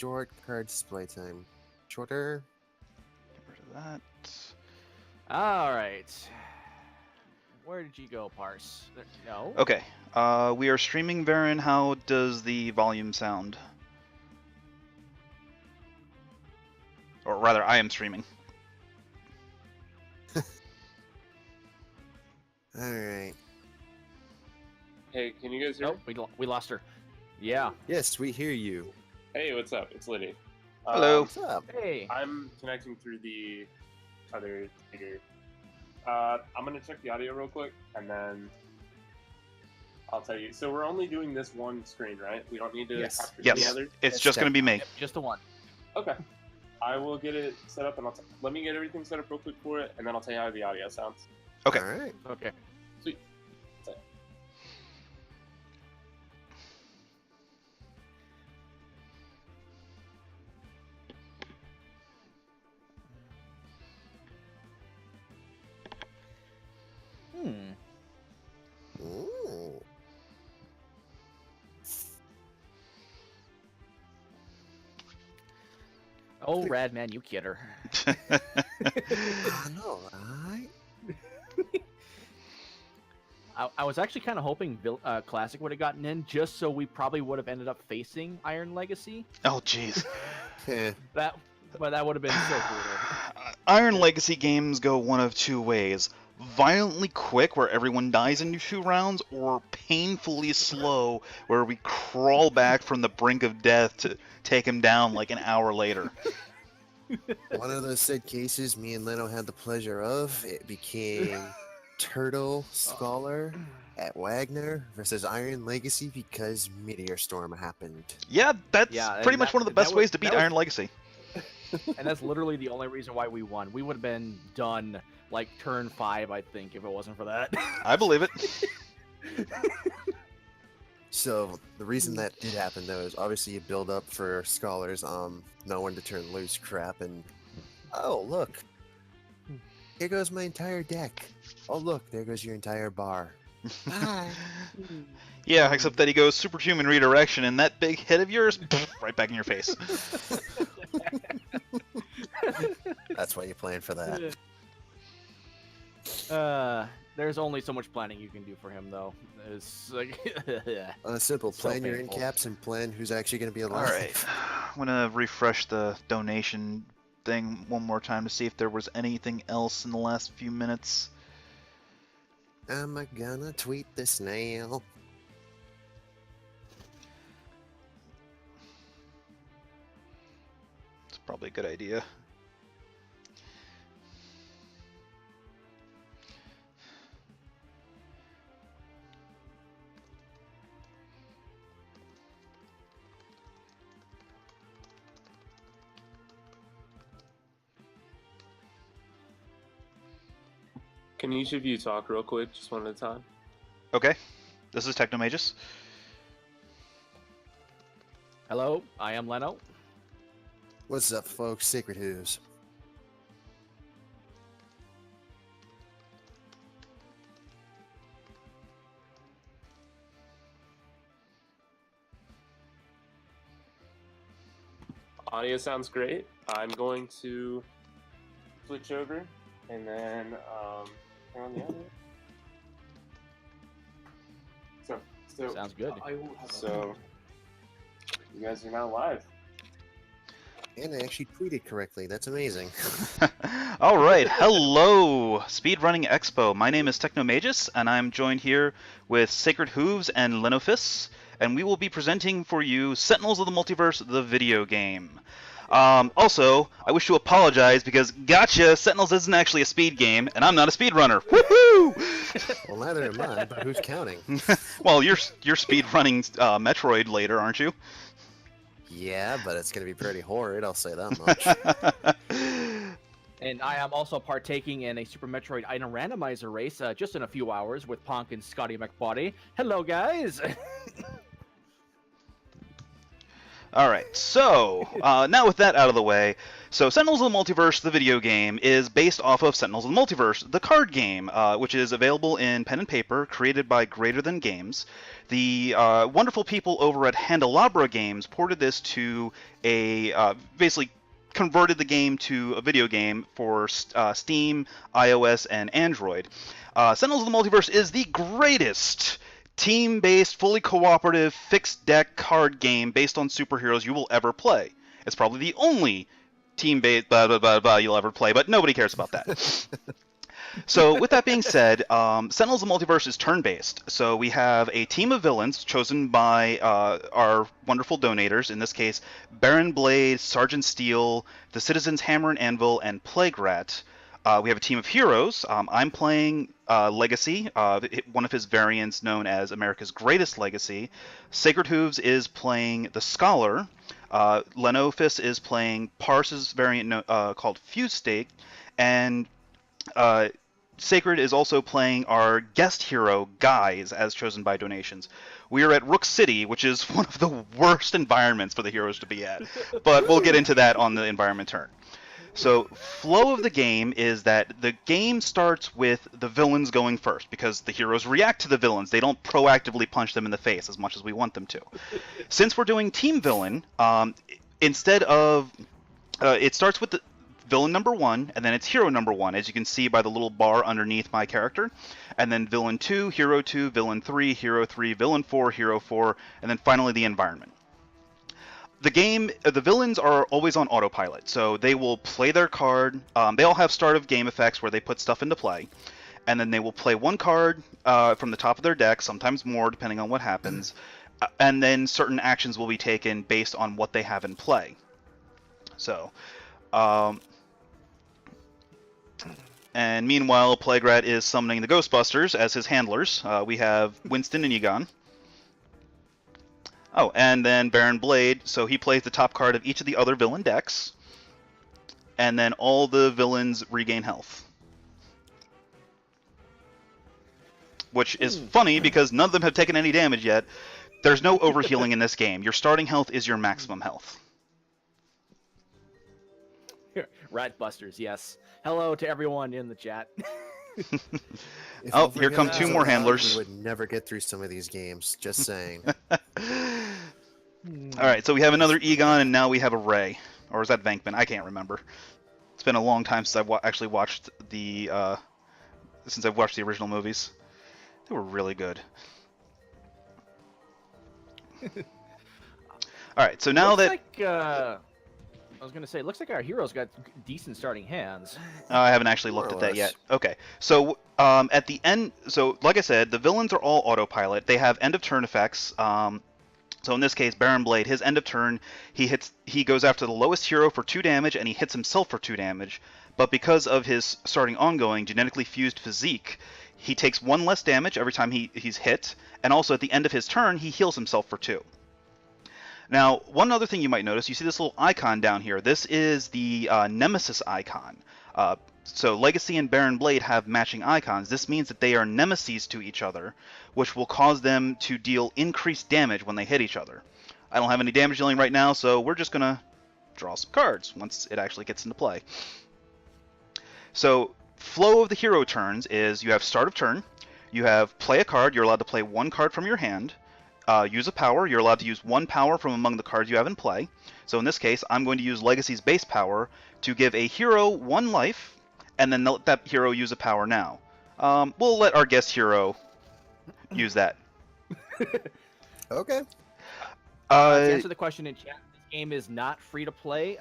short card display time. Shorter. Get rid of that. All right. Where did you go, Parse? No. Okay. We are streaming, Varen. How does the volume sound? Or rather, I am streaming. Alright. Hey, can you guys hear me? Oh, we lost her. Yeah. Yes, we hear you. Hey, what's up? It's Liddy. Hello. What's up? Hey. I'm connecting through the other speaker. I'm gonna check the audio real quick, and then I'll tell you. So we're only doing this one screen, right? We don't need to Yes. capture Yes. the others? It's just going to be me. Yep, just the one. Okay. I will get it set up, and let me get everything set up real quick for it, and then I'll tell you how the audio sounds. Okay. Alright. Okay. Sweet. Ooh. Oh, rad man, you kid her. I know, right? I was actually kind of hoping Classic would have gotten in, just so we probably would have ended up facing Iron Legacy. Oh, jeez. But that would have been so cool. Iron Legacy games go one of two ways. Violently quick, where everyone dies in 2 rounds, or painfully slow, where we crawl back from the brink of death to take him down like an hour later. One of those said cases me and Leno had the pleasure of. It became Turtle Scholar at Wagner versus Iron Legacy because Meteor Storm happened. Yeah, that's Yeah, pretty and much one of the best ways to beat that was- Iron Legacy. And that's literally the only reason why we won. We would have been done like turn 5, I think, if it wasn't for that. I believe it. So the reason that did happen though is obviously you build up for scholars, no one to turn loose crap, and oh look, here goes my entire deck. Oh look, there goes your entire bar. Bye. Yeah, except that he goes superhuman redirection, and that big hit of yours, right back in your face. That's why you're playing for that. There's only so much planning you can do for him, though. It's like, Simple, So plan your painful. in-caps and plan who's actually going to be All alive. right, I'm gonna refresh the donation thing one more time to see if there was anything else in the last few minutes. Am I gonna tweet the snail? It's probably a good idea. Can each of you talk real quick, just one at a time? Okay, this is Technomagus. hello, I am Leno. What's up, folks? Sacred Hooves. Audio sounds great. I'm going to switch over and then turn on the audio. So Sounds good. So you guys are now live. And I actually tweeted correctly. That's amazing. All right, hello, Speedrunning Expo. My name is Technomagus, and I'm joined here with Sacred Hooves and Lenophis, and we will be presenting for you Sentinels of the Multiverse, the video game. Also, I wish to apologize because gotcha, Sentinels isn't actually a speed game, and I'm not a speedrunner. Woohoo! Well, neither am I, but who's counting? Well, you're speedrunning Metroid later, aren't you? Yeah, but it's going to be pretty horrid, I'll say that much. And I am also partaking in a Super Metroid item randomizer race just in a few hours with Ponk and Scotty McBody. Hello, guys! All right, so now with that out of the way, so Sentinels of the Multiverse, the video game, is based off of Sentinels of the Multiverse, the card game, which is available in pen and paper, created by Greater Than Games. The wonderful people over at Handelabra Games ported this to basically converted the game to a video game for Steam, iOS, and Android. Sentinels of the Multiverse is the greatest team-based, fully cooperative, fixed deck card game based on superheroes you will ever play. It's probably the only team-based blah blah blah blah you'll ever play, but nobody cares about that. So with that being said, Sentinels of the Multiverse is turn-based. So we have a team of villains chosen by our wonderful donators, in this case, Baron Blade, Sergeant Steel, the Citizen's Hammer and Anvil, and Plague Rat. We have a team of heroes. I'm playing Legacy, one of his variants known as America's Greatest Legacy. Sacred Hooves is playing the Scholar. Lenophis is playing Parse's variant called Fuse Stake. And Sacred is also playing our guest hero, Guys, as chosen by donations. We are at Rook City, which is one of the worst environments for the heroes to be at. But we'll get into that on the environment turn. So, flow of the game is that the game starts with the villains going first, because the heroes react to the villains. They don't proactively punch them in the face as much as we want them to. Since we're doing team villain, instead of... it starts with the villain number 1, and then it's hero number 1, as you can see by the little bar underneath my character. And then villain 2, hero 2, villain 3, hero 3, villain 4, hero 4, and then finally the environment. The villains are always on autopilot, so they will play their card. They all have start of game effects where they put stuff into play, and then they will play one card from the top of their deck, sometimes more depending on what happens, and then certain actions will be taken based on what they have in play. So, and meanwhile, Plague Rat is summoning the Ghostbusters as his handlers. We have Winston and Egon. Oh, and then Baron Blade, so he plays the top card of each of the other villain decks, and then all the villains regain health. Which is funny, because none of them have taken any damage yet. There's no overhealing in this game. Your starting health is your maximum health. Ratbusters, yes. Hello to everyone in the chat. Oh, here come two more handlers. We would never get through some of these games, just saying. Alright, so we have another Egon, and now we have a Ray. Or is that Venkman? I can't remember. It's been a long time since I've actually watched since I've watched the original movies. They were really good. Alright, so now that... I was going to say, it looks like our heroes got decent starting hands. I haven't actually looked at that yet. Okay, so at the end, so like I said, the villains are all autopilot. They have end of turn effects. So in this case, Baron Blade, his end of turn, he goes after the lowest hero for 2 damage, and he hits himself for 2 damage. But because of his starting ongoing genetically fused physique, he takes 1 less damage every time he's hit, and also at the end of his turn, he heals himself for 2. Now, one other thing you might notice, you see this little icon down here. This is the Nemesis icon. So Legacy and Baron Blade have matching icons. This means that they are nemesis to each other, which will cause them to deal increased damage when they hit each other. I don't have any damage dealing right now, so we're just going to draw some cards once it actually gets into play. So, flow of the hero turns is you have start of turn, you have play a card, you're allowed to play 1 card from your hand. Use a power, you're allowed to use 1 power from among the cards you have in play. So in this case, I'm going to use Legacy's base power to give a hero 1 life, and then let that hero use a power now. We'll let our guest hero use that. Okay. To answer the question in chat, this game is not free to play.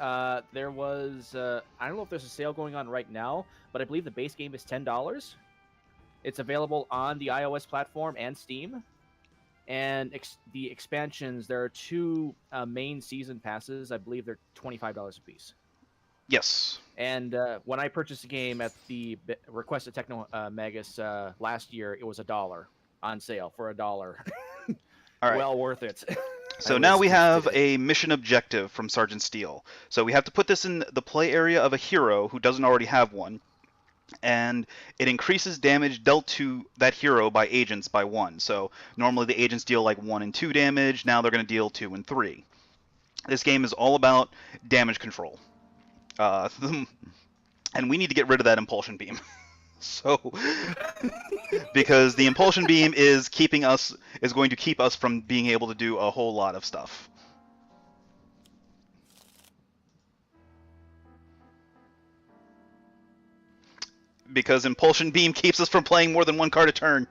There was, I don't know if there's a sale going on right now, but I believe the base game is $10. It's available on the iOS platform and Steam. And the expansions, there are 2 main season passes. I believe they're $25 a piece. Yes. And when I purchased the game at the request of Technomagus last year, it was $1 on sale for $1. All right. Well worth it. So now we have a mission objective from Sergeant Steel. So we have to put this in the play area of a hero who doesn't already have one. And it increases damage dealt to that hero by agents by 1. So normally the agents deal like 1 and 2 damage. Now they're going to deal 2 and 3. This game is all about damage control. And we need to get rid of that impulsion beam. So, because the impulsion beam is going to keep us from being able to do a whole lot of stuff. Because impulsion beam keeps us from playing more than one card a turn.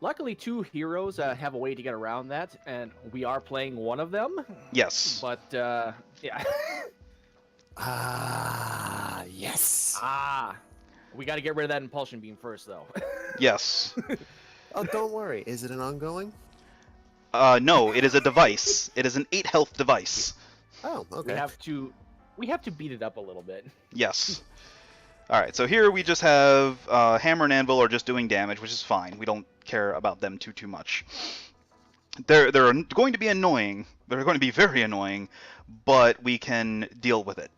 Luckily, 2 heroes have a way to get around that, and we are playing one of them. Yes. But, yeah. Yes. We got to get rid of that impulsion beam first, though. Yes. Oh, don't worry. Is it an ongoing? No, it is a device. It is an 8 health device. Oh, okay. We have to beat it up a little bit. Yes. Alright, so here we just have Hammer and Anvil are just doing damage, which is fine. We don't care about them too much. They're going to be annoying. They're going to be very annoying, but we can deal with it.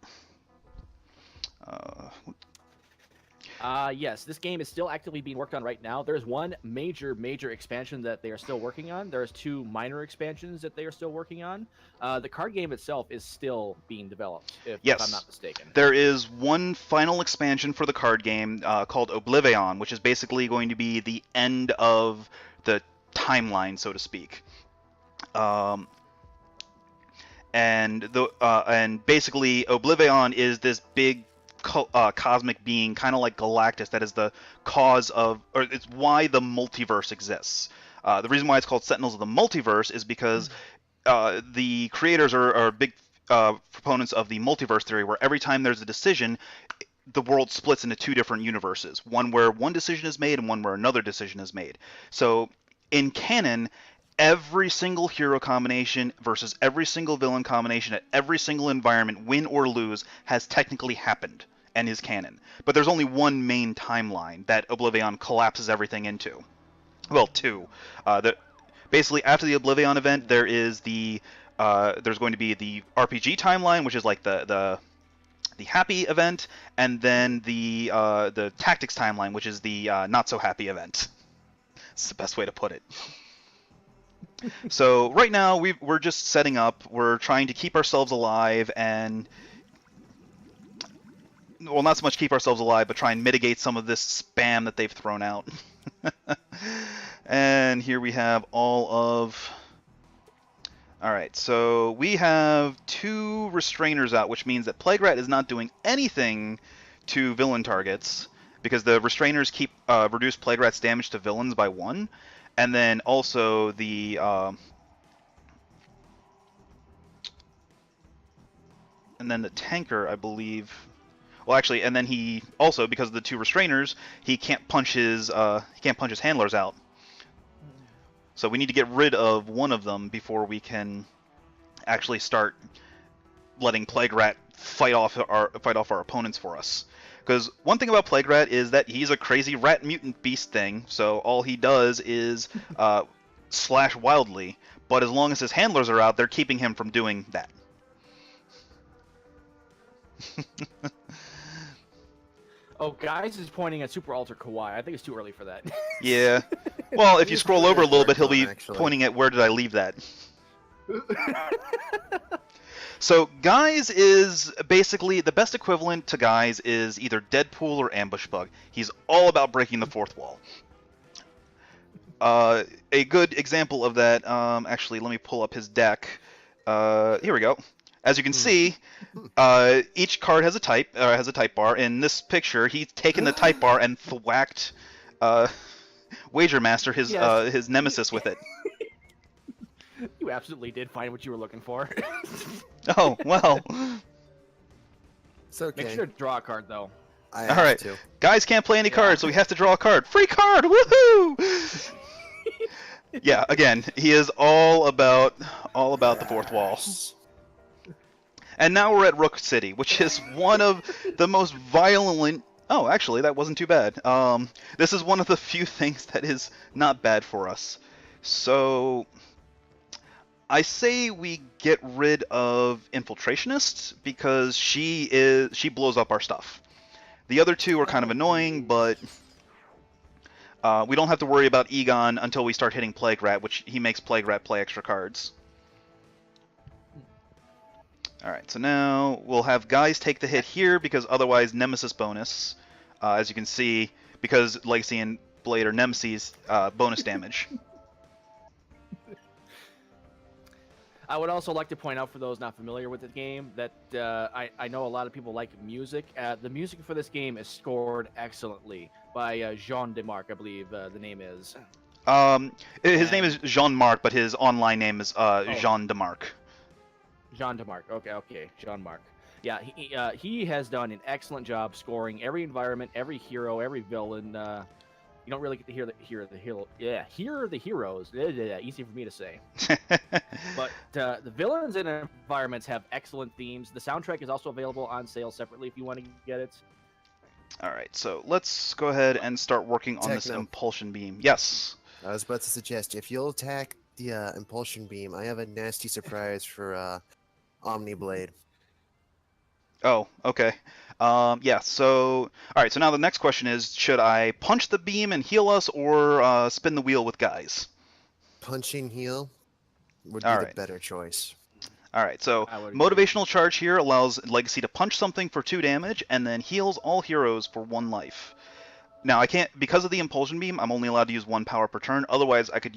Yes, this game is still actively being worked on right now. There's one major expansion that they are still working on. There's 2 minor expansions that they are still working on. The card game itself is still being developed, if I'm not mistaken. There is one final expansion for the card game called Oblivion, which is basically going to be the end of the timeline, so to speak. And basically Oblivion is this big cosmic being, kind of like Galactus, that is the cause of, or it's why the multiverse exists. The reason why it's called Sentinels of the Multiverse is because the creators are big proponents of the multiverse theory, where every time there's a decision, the world splits into 2 different universes, one where one decision is made and one where another decision is made. So in canon, every single hero combination versus every single villain combination at every single environment, win or lose, has technically happened and is canon. But there's only one main timeline that Oblivion collapses everything into. Well, 2. Basically, after the Oblivion event, there's going to be the RPG timeline, which is like the happy event, and then the tactics timeline, which is the not so happy event. It's the best way to put it. So right now we're just setting up. We're trying to keep ourselves alive and, well, not so much keep ourselves alive, but try and mitigate some of this spam that they've thrown out. And here we have all of... Alright, so we have 2 restrainers out, which means that Plague Rat is not doing anything to villain targets, because the restrainers keep reduce Plague Rat's damage to villains by 1. And then also the tanker, I believe. Well, actually, and then he also, because of the 2 restrainers, he can't punch his handlers out. So we need to get rid of one of them before we can actually start letting Plague Rat fight off our opponents for us. Because one thing about Plague Rat is that he's a crazy rat mutant beast thing, so all he does is slash wildly, but as long as his handlers are out, they're keeping him from doing that. Oh, Guys is pointing at Super Alter Kawaii. I think it's too early for that. Yeah. Well, if you scroll over a little bit, he'll be pointing at where did I leave that. So Guys is basically, the best equivalent to Guys is either Deadpool or Ambush Bug. He's all about breaking the 4th wall. A good example of that, actually, let me pull up his deck. Here we go. As you can see, each card has a type bar. In this picture, he's taken the type bar and thwacked Wager Master, his nemesis, with it. You absolutely did find what you were looking for. Oh, well. It's okay. Make sure to draw a card, though. I All have right. to. Guys can't play any cards, so we have to draw a card. Free card! Woohoo! Yeah, again, he is all about the 4th wall. And now we're at Rook City, which is one of the most violent... Oh, actually, that wasn't too bad. This is one of the few things that is not bad for us. So... I say we get rid of Infiltrationist, because she blows up our stuff. The other 2 are kind of annoying, but We don't have to worry about Egon until we start hitting Plague Rat, which he makes Plague Rat play extra cards. Alright, so now we'll have guys take the hit here because otherwise Nemesis bonus. As you can see, because Legacy and Blade are Nemesis, bonus damage. I would also like to point out for those not familiar with the game that I know a lot of people like music. The music for this game is scored excellently by Jean Demarc, I believe the name is. His name is Jean-Marc, but his online name is Jean Demarc. Jean Demarc. Okay, Jean Marc. Yeah, he has done an excellent job scoring every environment, every hero, every villain. You don't really get to hear the heroes. Easy for me to say. But the villains and environments have excellent themes. The soundtrack is also available on sale separately if you want to get it. All right, so let's go ahead and start working on this Impulsion Beam. Yes. I was about to suggest, if you'll attack the Impulsion Beam, I have a nasty surprise for Omniblade. Oh, okay. Yeah, so... Alright, so now the next question is, should I punch the beam and heal us, or spin the wheel with guys? Punching heal would be the better choice. Alright, so Motivational Charge here allows Legacy to punch something for 2 damage, and then heals all heroes for 1 life. Now, I can't... Because of the Impulsion Beam, I'm only allowed to use 1 power per turn. Otherwise, I could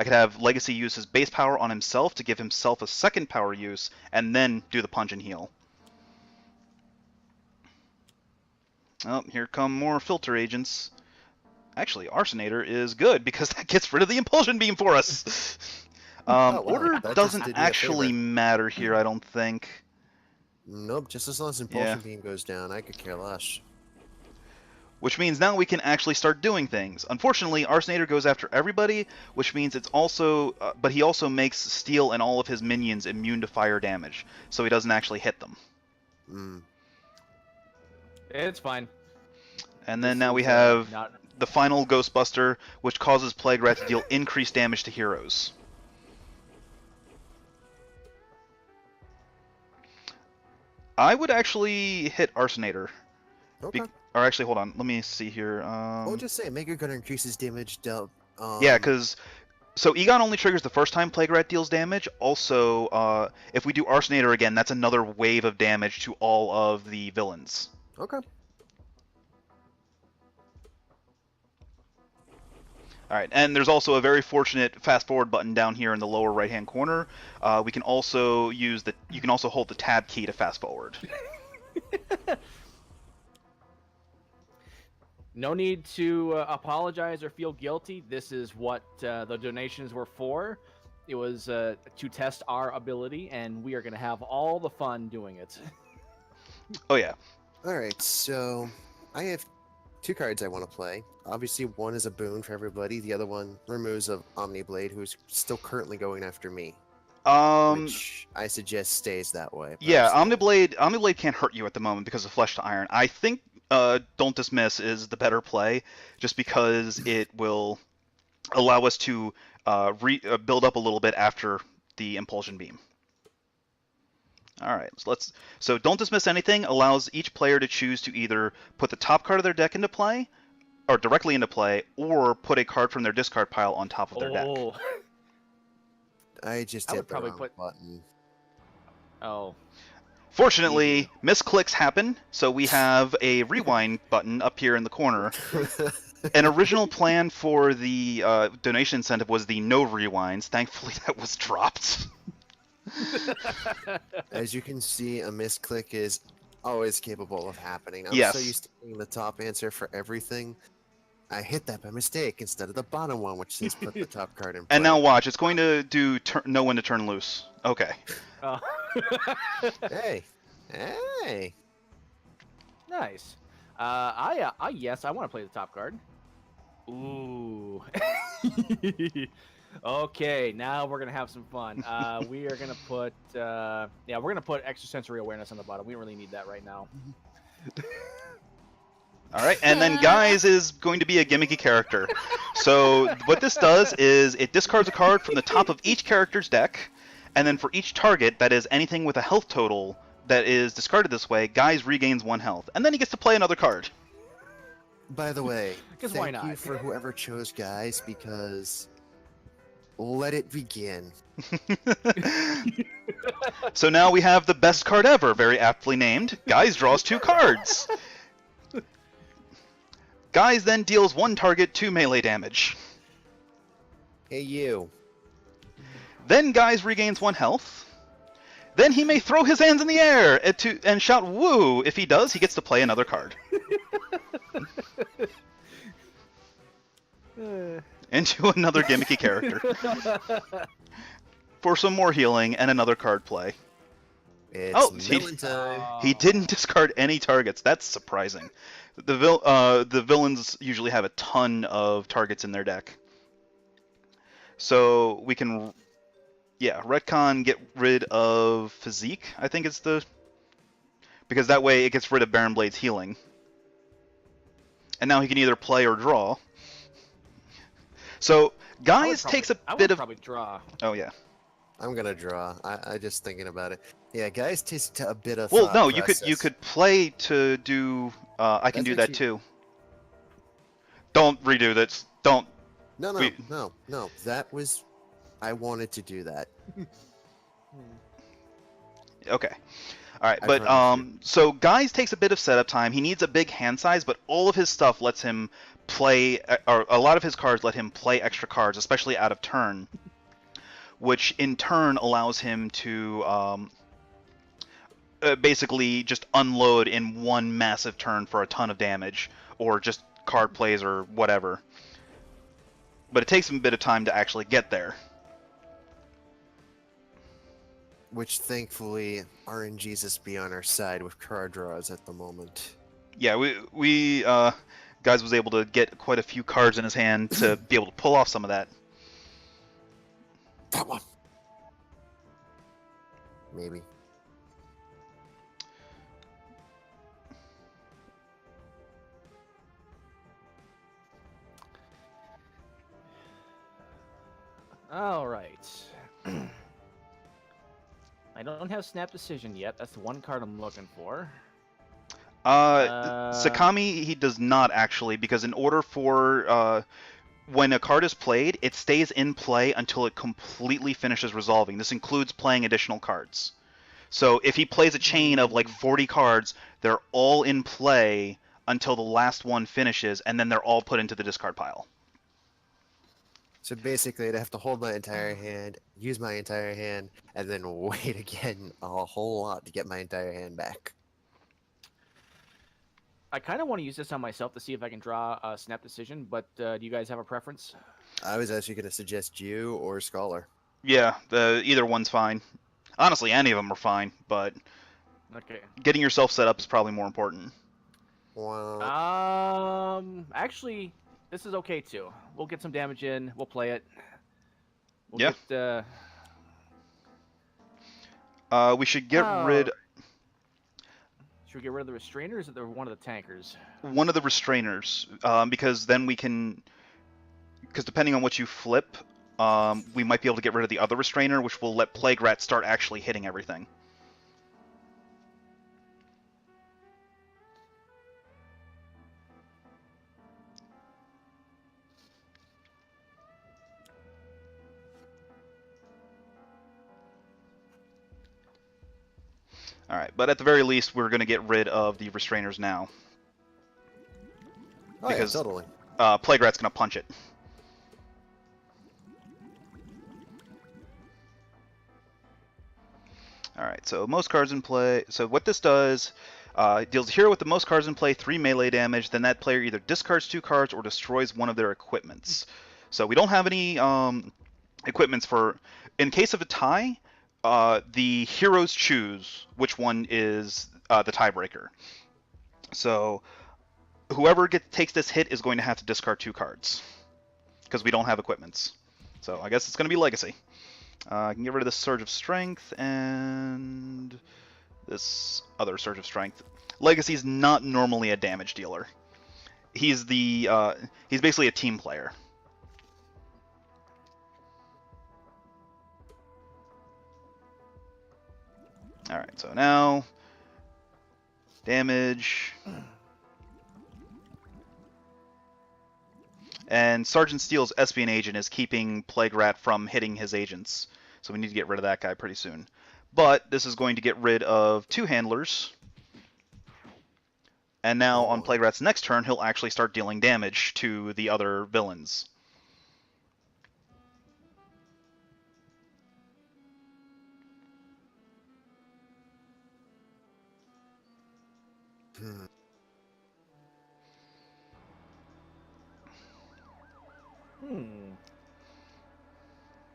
have Legacy use his base power on himself to give himself a 2nd power use, and then do the punch and heal. Oh, here come more filter agents. Actually, Arsenator is good because that gets rid of the Impulsion Beam for us. Order doesn't actually matter here, I don't think. Nope, just as long as Impulsion Beam goes down, I could care less. Which means now we can actually start doing things. Unfortunately, Arsenator goes after everybody, which means it's also... but he also makes Steel and all of his minions immune to fire damage, so he doesn't actually hit them. It's fine. And then now we have the final Ghostbuster, which causes Plague Rat to deal increased damage to heroes. I would actually hit Arsenator. Okay. Or actually, hold on. Let me see here. I'll just say, Mega Gunner increases damage dealt. Yeah, because... So Egon only triggers the first time Plague Rat deals damage. Also, if we do Arsenator again, that's another wave of damage to all of the villains. Okay. Alright, and there's also a very fortunate fast forward button down here in the lower right hand corner. We can also use you can also hold the tab key to fast forward. No need to apologize or feel guilty. This is what the donations were for. It was to test our ability, and we are going to have all the fun doing it. Oh yeah. Alright, so I have 2 cards I want to play. Obviously, one is a boon for everybody. The other one removes of Omniblade, who's still currently going after me. Which I suggest stays that way. Yeah, Omniblade can't hurt you at the moment because of Flesh to Iron. I think Don't Dismiss is the better play, just because it will allow us to build up a little bit after the Impulsion Beam. Alright, so Don't Dismiss Anything allows each player to choose to either put the top card of their deck into play, or directly into play, or put a card from their discard pile on top of their deck. I just hit the wrong button. Oh. Fortunately, misclicks happen, so we have a rewind button up here in the corner. An original plan for the donation incentive was the no rewinds. Thankfully, that was dropped. As you can see, a misclick is always capable of happening. I'm so used to getting the top answer for everything. I hit that by mistake instead of the bottom one, which says put the top card in play. And now watch, it's going to do know when to turn loose. Okay. Hey. Nice. Yes, I want to play the top card. Ooh. Okay, now we're gonna have some fun. We are gonna put we're gonna put extrasensory awareness on the bottom. We don't really need that right now. Alright, and then Guys is going to be a gimmicky character. So what this does is it discards a card from the top of each character's deck, and then for each target, that is anything with a health total that is discarded this way, Guys regains 1 health. And then he gets to play another card. By the way, 'Cause why thank you not? for whoever chose guys, because let it begin. So now we have the best card ever, very aptly named. Guys draws 2 cards. Guys then deals 1 target 2 melee damage. Hey, you. Then Guys regains 1 health. Then he may throw his hands in the air and shout "woo." If he does, he gets to play another card. Into another gimmicky character. For some more healing and another card play. It's villain time. He didn't discard any targets. That's surprising. The villains usually have a ton of targets in their deck. So we can, retcon, get rid of Physique, I think it's because that way it gets rid of Baron Blade's healing. And now he can either play or draw. So Guys takes a bit of... probably draw. Oh, yeah. I'm gonna draw. I just thinking about it. Yeah, Guys takes a bit of Well, thought no, process. you could play to do... I can That's do that actually- too. Don't redo this. Don't. No. That was... I wanted to do that. Okay. Alright, I but promise so Guys takes a bit of setup time. He needs a big hand size, but all of his stuff lets him play, or a lot of his cards let him play extra cards, especially out of turn, which in turn allows him to basically just unload in one massive turn for a ton of damage, or just card plays or whatever. But it takes him a bit of time to actually get there. Which, thankfully, RNGesus be on our side with card draws at the moment. Yeah, we Guys was able to get quite a few cards in his hand to be able to pull off some of that. That one! Maybe. All right. I don't have Snap Decision yet. That's the one card I'm looking for. Sakami, he does not actually, because in order for when a card is played, it stays in play until it completely finishes resolving. This includes playing additional cards. So if he plays a chain of like 40 cards, they're all in play until the last one finishes, and then they're all put into the discard pile. So basically, I'd have to hold my entire hand, use my entire hand, and then wait again a whole lot to get my entire hand back. I kind of want to use this on myself to see if I can draw a Snap Decision, but do you guys have a preference? I was actually going to suggest you or Scholar. Yeah, either one's fine. Honestly, any of them are fine, but Okay. getting yourself set up is probably more important. Well, Actually, this is okay too. We'll get some damage in. We'll play it. We'll Yeah. Get, We should get rid... Should we get rid of the Restrainer, or is it one of the tankers? One of the Restrainers, because then we can... Because depending on what you flip, we might be able to get rid of the other Restrainer, which will let Plague Rat start actually hitting everything. Alright, but at the very least, we're going to get rid of the Restrainers now. oh because- yeah, totally. Plague Rat's going to punch it. Alright, so most cards in play. So what this does, deals a hero with the most cards in play 3 melee damage, then that player either discards 2 cards or destroys one of their equipments. So we don't have any equipments for... In case of a tie, the heroes choose which one is the tiebreaker. So whoever takes this hit is going to have to discard 2 cards, because we don't have equipments. So I guess it's going to be Legacy. I can get rid of this Surge of Strength and this other Surge of Strength. Legacy's not normally a damage dealer. He's basically a team player. Alright, so now damage. And Sergeant Steele's Espion agent is keeping Plague Rat from hitting his agents. So we need to get rid of that guy pretty soon. But this is going to get rid of 2 handlers. And now on Plague Rat's next turn, he'll actually start dealing damage to the other villains.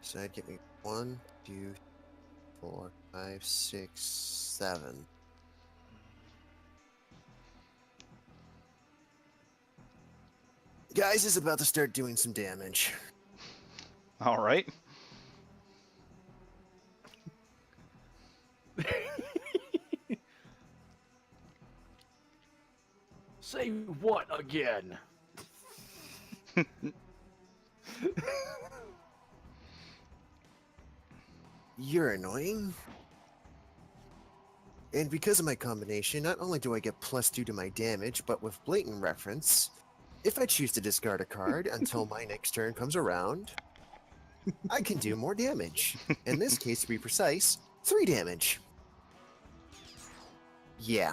So that'd give me 1, 2, 4, 5, 6, 7. Guys is about to start doing some damage. All right. Say what again? You're annoying. And because of my combination, not only do I get +2 to my damage, but with blatant reference, if I choose to discard a card until my next turn comes around, I can do more damage. In this case, to be precise, 3 damage. Yeah.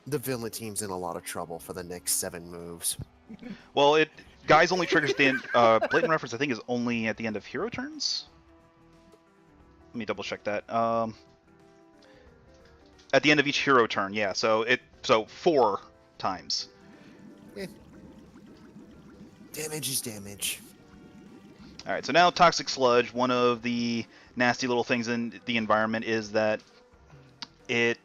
The villain team's in a lot of trouble for the next 7 moves. Well, guys only triggers the blatant reference. I think is only at the end of hero turns. Let me double check that. At the end of each hero turn, yeah. So 4 times. Eh. Damage is damage. All right. So now Toxic Sludge. One of the nasty little things in the environment is that it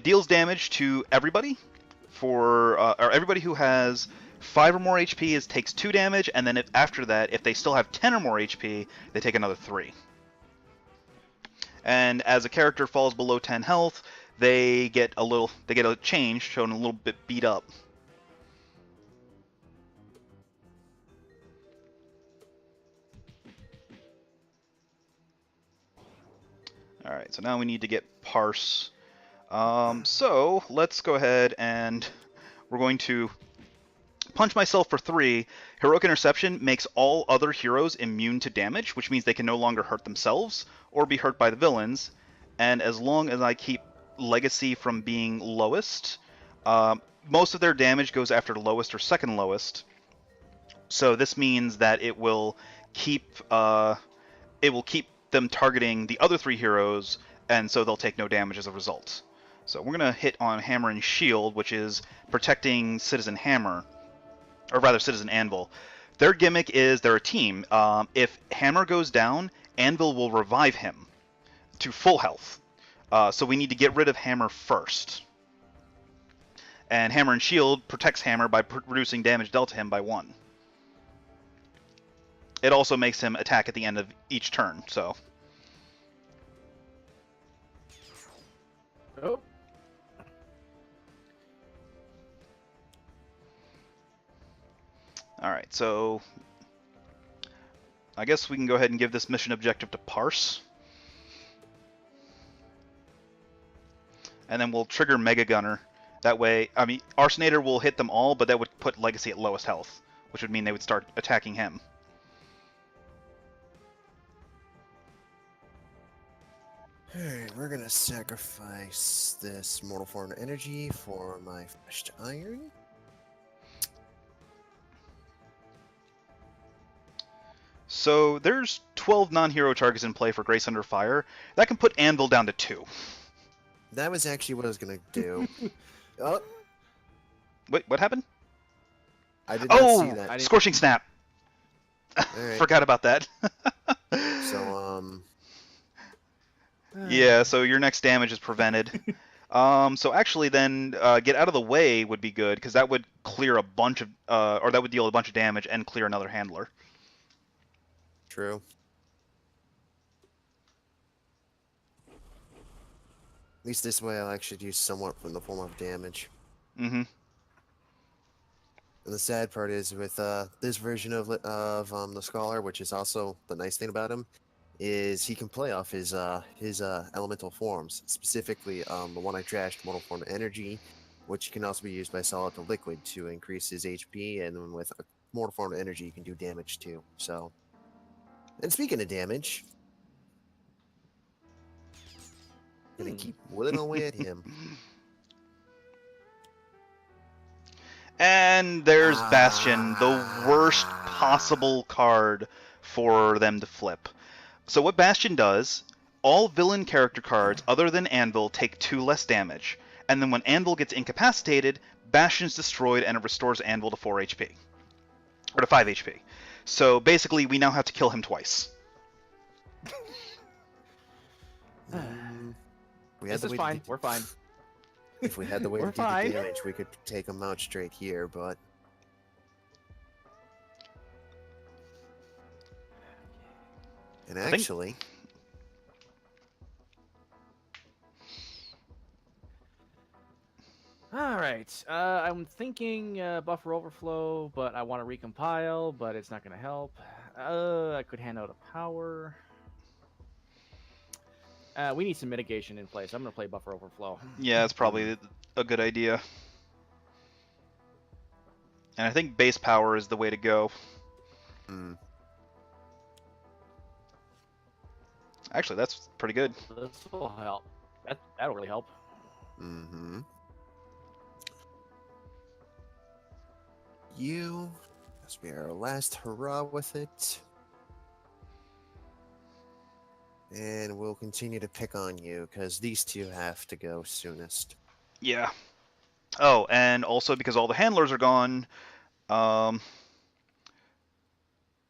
deals damage to everybody or everybody who has 5 or more HP takes 2 damage, and then after that, if they still have 10 or more HP, they take another 3. And as a character falls below 10 health, they get a change, shown a little bit beat up. All right, so now we need to get Parse. So let's go ahead and we're going to punch myself for 3. Heroic Interception makes all other heroes immune to damage, which means they can no longer hurt themselves or be hurt by the villains. And as long as I keep Legacy from being lowest, most of their damage goes after the lowest or second lowest. So this means that it will keep them targeting the other 3 heroes, and so they'll take no damage as a result. So we're going to hit on Hammer and Shield, which is protecting Citizen Hammer, or rather Citizen Anvil. Their gimmick is they're a team. If Hammer goes down, Anvil will revive him to full health. So we need to get rid of Hammer first. And Hammer and Shield protects Hammer by reducing damage dealt to him by 1. It also makes him attack at the end of each turn, so... Oh. Alright, so... I guess we can go ahead and give this mission objective to Parse. And then we'll trigger Mega Gunner. That way, I mean, Arsonator will hit them all, but that would put Legacy at lowest health, which would mean they would start attacking him. Alright, we're gonna sacrifice this Mortal Form energy for my Flashed Iron. So there's 12 non-hero targets in play for Grace Under Fire. That can put Anvil down to 2. That was actually what I was gonna do. Oh, Wait, what happened? I did not see that. Scorching Snap! Alright. Forgot about that. So, Yeah, so your next damage is prevented. So actually then, get out of the way would be good, because that would clear a bunch of, or that would deal a bunch of damage and clear another handler. True. At least this way I'll actually do somewhat from the form of damage. Mm-hmm. And the sad part is with this version of the Scholar, which is also the nice thing about him, is he can play off his elemental forms. Specifically, the one I trashed, Mortal Form Energy, which can also be used by solid to liquid to increase his HP, and with a mortal form of energy, you can do damage too. So, and speaking of damage, gonna keep whittling away at him. And there's Bastion, the worst possible card for them to flip. So what Bastion does, all villain character cards other than Anvil take 2 less damage. And then when Anvil gets incapacitated, Bastion's destroyed and it restores Anvil to 4 HP. Or to 5 HP. So basically, we now have to kill him twice. This is fine. We're fine. If we had the way to do the damage, we could take him out straight here, but... And actually... Alright, I'm thinking buffer overflow, but I want to recompile, but it's not going to help. I could hand out a power. We need some mitigation in place. I'm going to play buffer overflow. Yeah, it's probably a good idea. And I think base power is the way to go. Actually, that's pretty good. This will help. That'll really help. This will be our last hurrah with it. And we'll continue to pick on you, because these two have to go soonest. Yeah. Oh, and also because all the handlers are gone,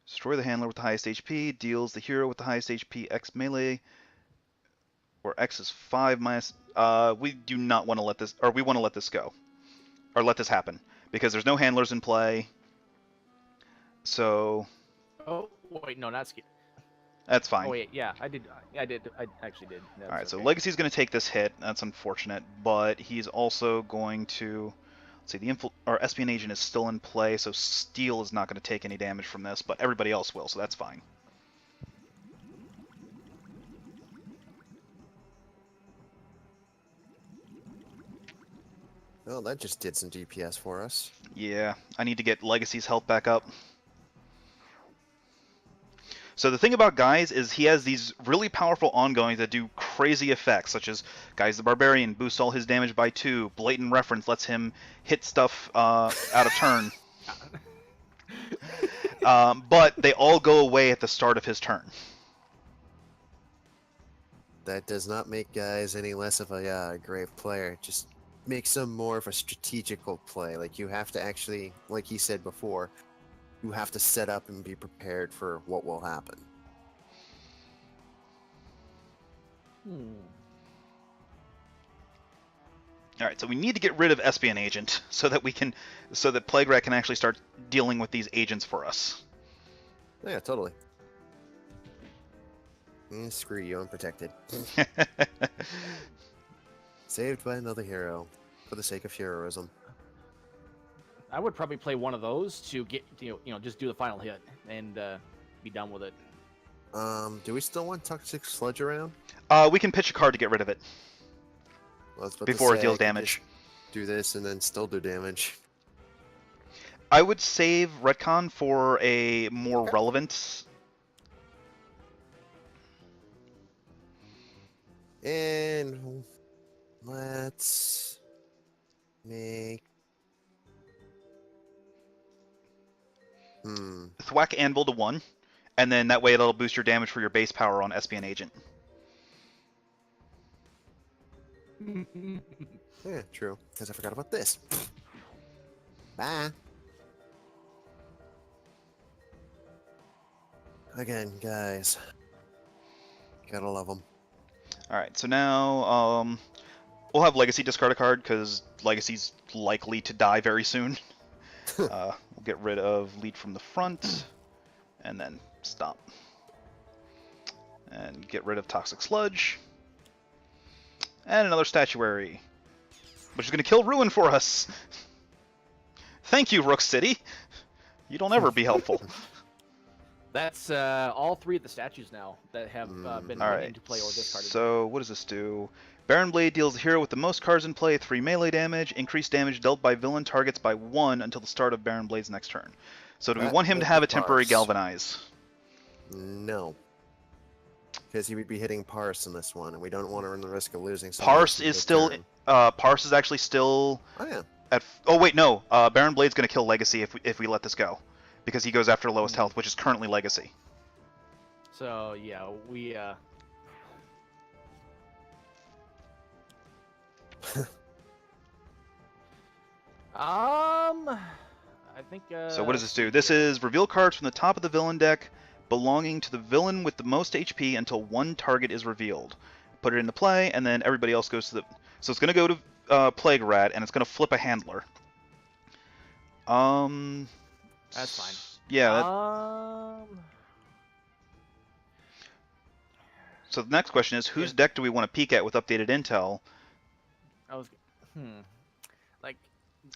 destroy the handler with the highest HP, deals the hero with the highest HP X melee, where X is 5 minus... we do not want to let this... Or we want to let this go. Or let this happen. Because there's no handlers in play. So... Oh, wait, no, not ski. That's fine. Oh, wait, yeah, I did. I actually did. Alright, so Legacy's going to take this hit. That's unfortunate. But he's also going to... Let's see, the Espion Agent is still in play, so Steel is not going to take any damage from this, but everybody else will, so that's fine. Well, that just did some DPS for us. Yeah, I need to get Legacy's health back up. So the thing about Guise is he has these really powerful ongoings that do crazy effects, such as Guise the Barbarian boosts all his damage by 2, Blatant Reference lets him hit stuff out of turn. But they all go away at the start of his turn. That does not make Guise any less of a great player. It just makes him more of a strategical play. Like, you have to actually, like he said before, you have to set up and be prepared for what will happen. Alright, so we need to get rid of Espion Agent so that Plague Rat can actually start dealing with these agents for us. Yeah, totally. Screw you, I'm protected. Saved by another hero, for the sake of heroism. I would probably play one of those to get, just do the final hit and be done with it. Do we still want Toxic Sludge around? We can pitch a card to get rid of it. Well, before it deals damage. Do this and then still do damage. I would save Retcon for a more relevant... And let's make... Thwack Anvil to 1, and then that way it'll boost your damage for your base power on Espion Agent. Yeah, true. Because I forgot about this. Bye. Again, guys. Gotta love them. Alright, so now we'll have Legacy discard a card, because Legacy's likely to die very soon. We'll get rid of Lead from the Front, and then stop. And get rid of Toxic Sludge. And another Statuary, which is going to kill Ruin for us. Thank you, Rook City. You don't ever be helpful. That's all 3 of the statues now that have been All put right. into play or discarded. So what does this do? Baron Blade deals the hero with the most cards in play 3 melee damage, increased damage dealt by villain targets by 1 until the start of Baron Blade's next turn. So do we That want him to would have be a temporary Parse. Galvanize? No. Because he would be hitting Parse in this one, and we don't want to run the risk of losing someone Parse else is still. Parse is actually still. Oh, yeah. Oh wait, no. Baron Blade's gonna kill Legacy if we let this go, because he goes after lowest health, which is currently Legacy. So yeah, we I think So what does this do? This is reveal cards from the top of the villain deck belonging to the villain with the most HP until 1 target is revealed. Put it into play, and then everybody else goes to the. So it's gonna go to Plague Rat, and it's gonna flip a handler. That's fine. Yeah. So the next question is, whose deck do we want to peek at with updated intel? I was, like,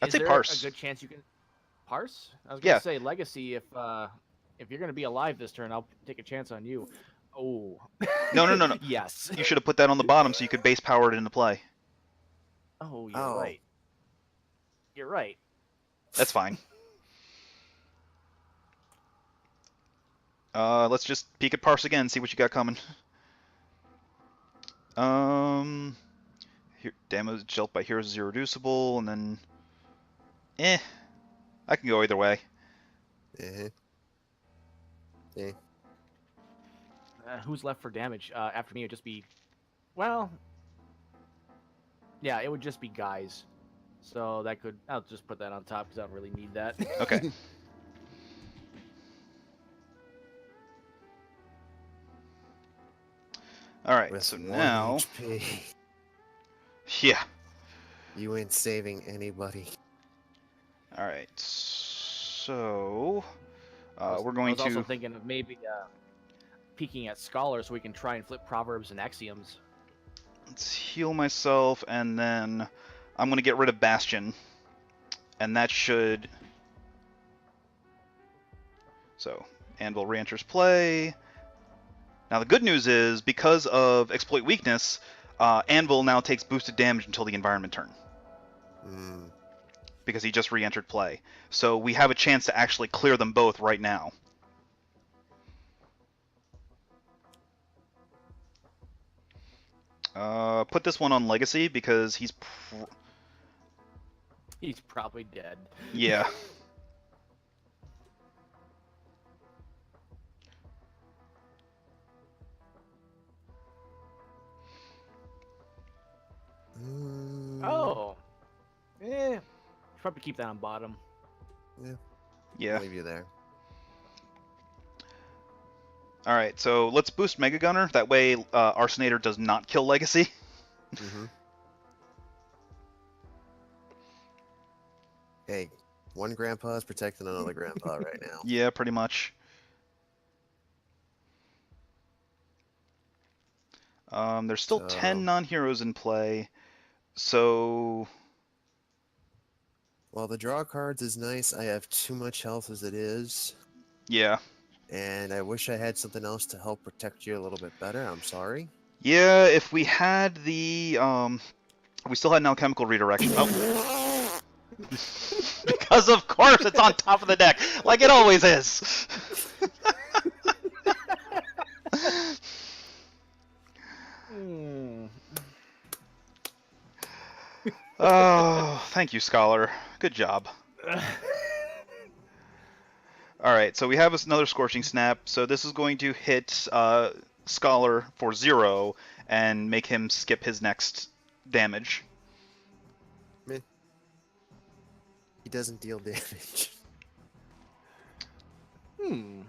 I'd is say there Parse. a good chance you can Parse? I was gonna Yeah. say Legacy. If you're gonna be alive this turn, I'll take a chance on you. Oh. No. Yes. You should have put that on the bottom so you could base power it into play. Oh, you're right. You're right. That's fine. Let's just peek at Parse again, see what you got coming. Here, damage dealt by heroes is irreducible, and then, I can go either way. Yeah. Who's left for damage? After me, it would just be, well, yeah, it would just be guys. So that could, I'll just put that on top because I don't really need that. Okay. Alright, With so 1 now... HP, Yeah. you ain't saving anybody. Alright, so... we're I going was also to... thinking of maybe peeking at Scholar so we can try and flip Proverbs and Axioms. Let's heal myself, and then I'm going to get rid of Bastion. And that should... So, Anvil re-enters play. Now the good news is, because of Exploit Weakness, Anvil now takes boosted damage until the environment turn. Because he just re-entered play. So we have a chance to actually clear them both right now. Put this one on Legacy, because he's... He's probably dead. Yeah. Oh. Should probably keep that on bottom. Yeah. I'll leave you there. Alright, so let's boost Mega Gunner. That way, Arsenator does not kill Legacy. Hey, one grandpa is protecting another grandpa right now. Yeah, pretty much. There's still 10 non-heroes in play, so... Well, the draw cards is nice. I have too much health as it is. Yeah. And I wish I had something else to help protect you a little bit better. I'm sorry. Yeah, if we had the, we still had an alchemical redirection. Oh. Because of course it's on top of the deck, like it always is. Oh, thank you, Scholar. Good job. Alright, so we have another Scorching Snap, so this is going to hit Scholar for 0 and make him skip his next damage. Meh. He doesn't deal damage. I'm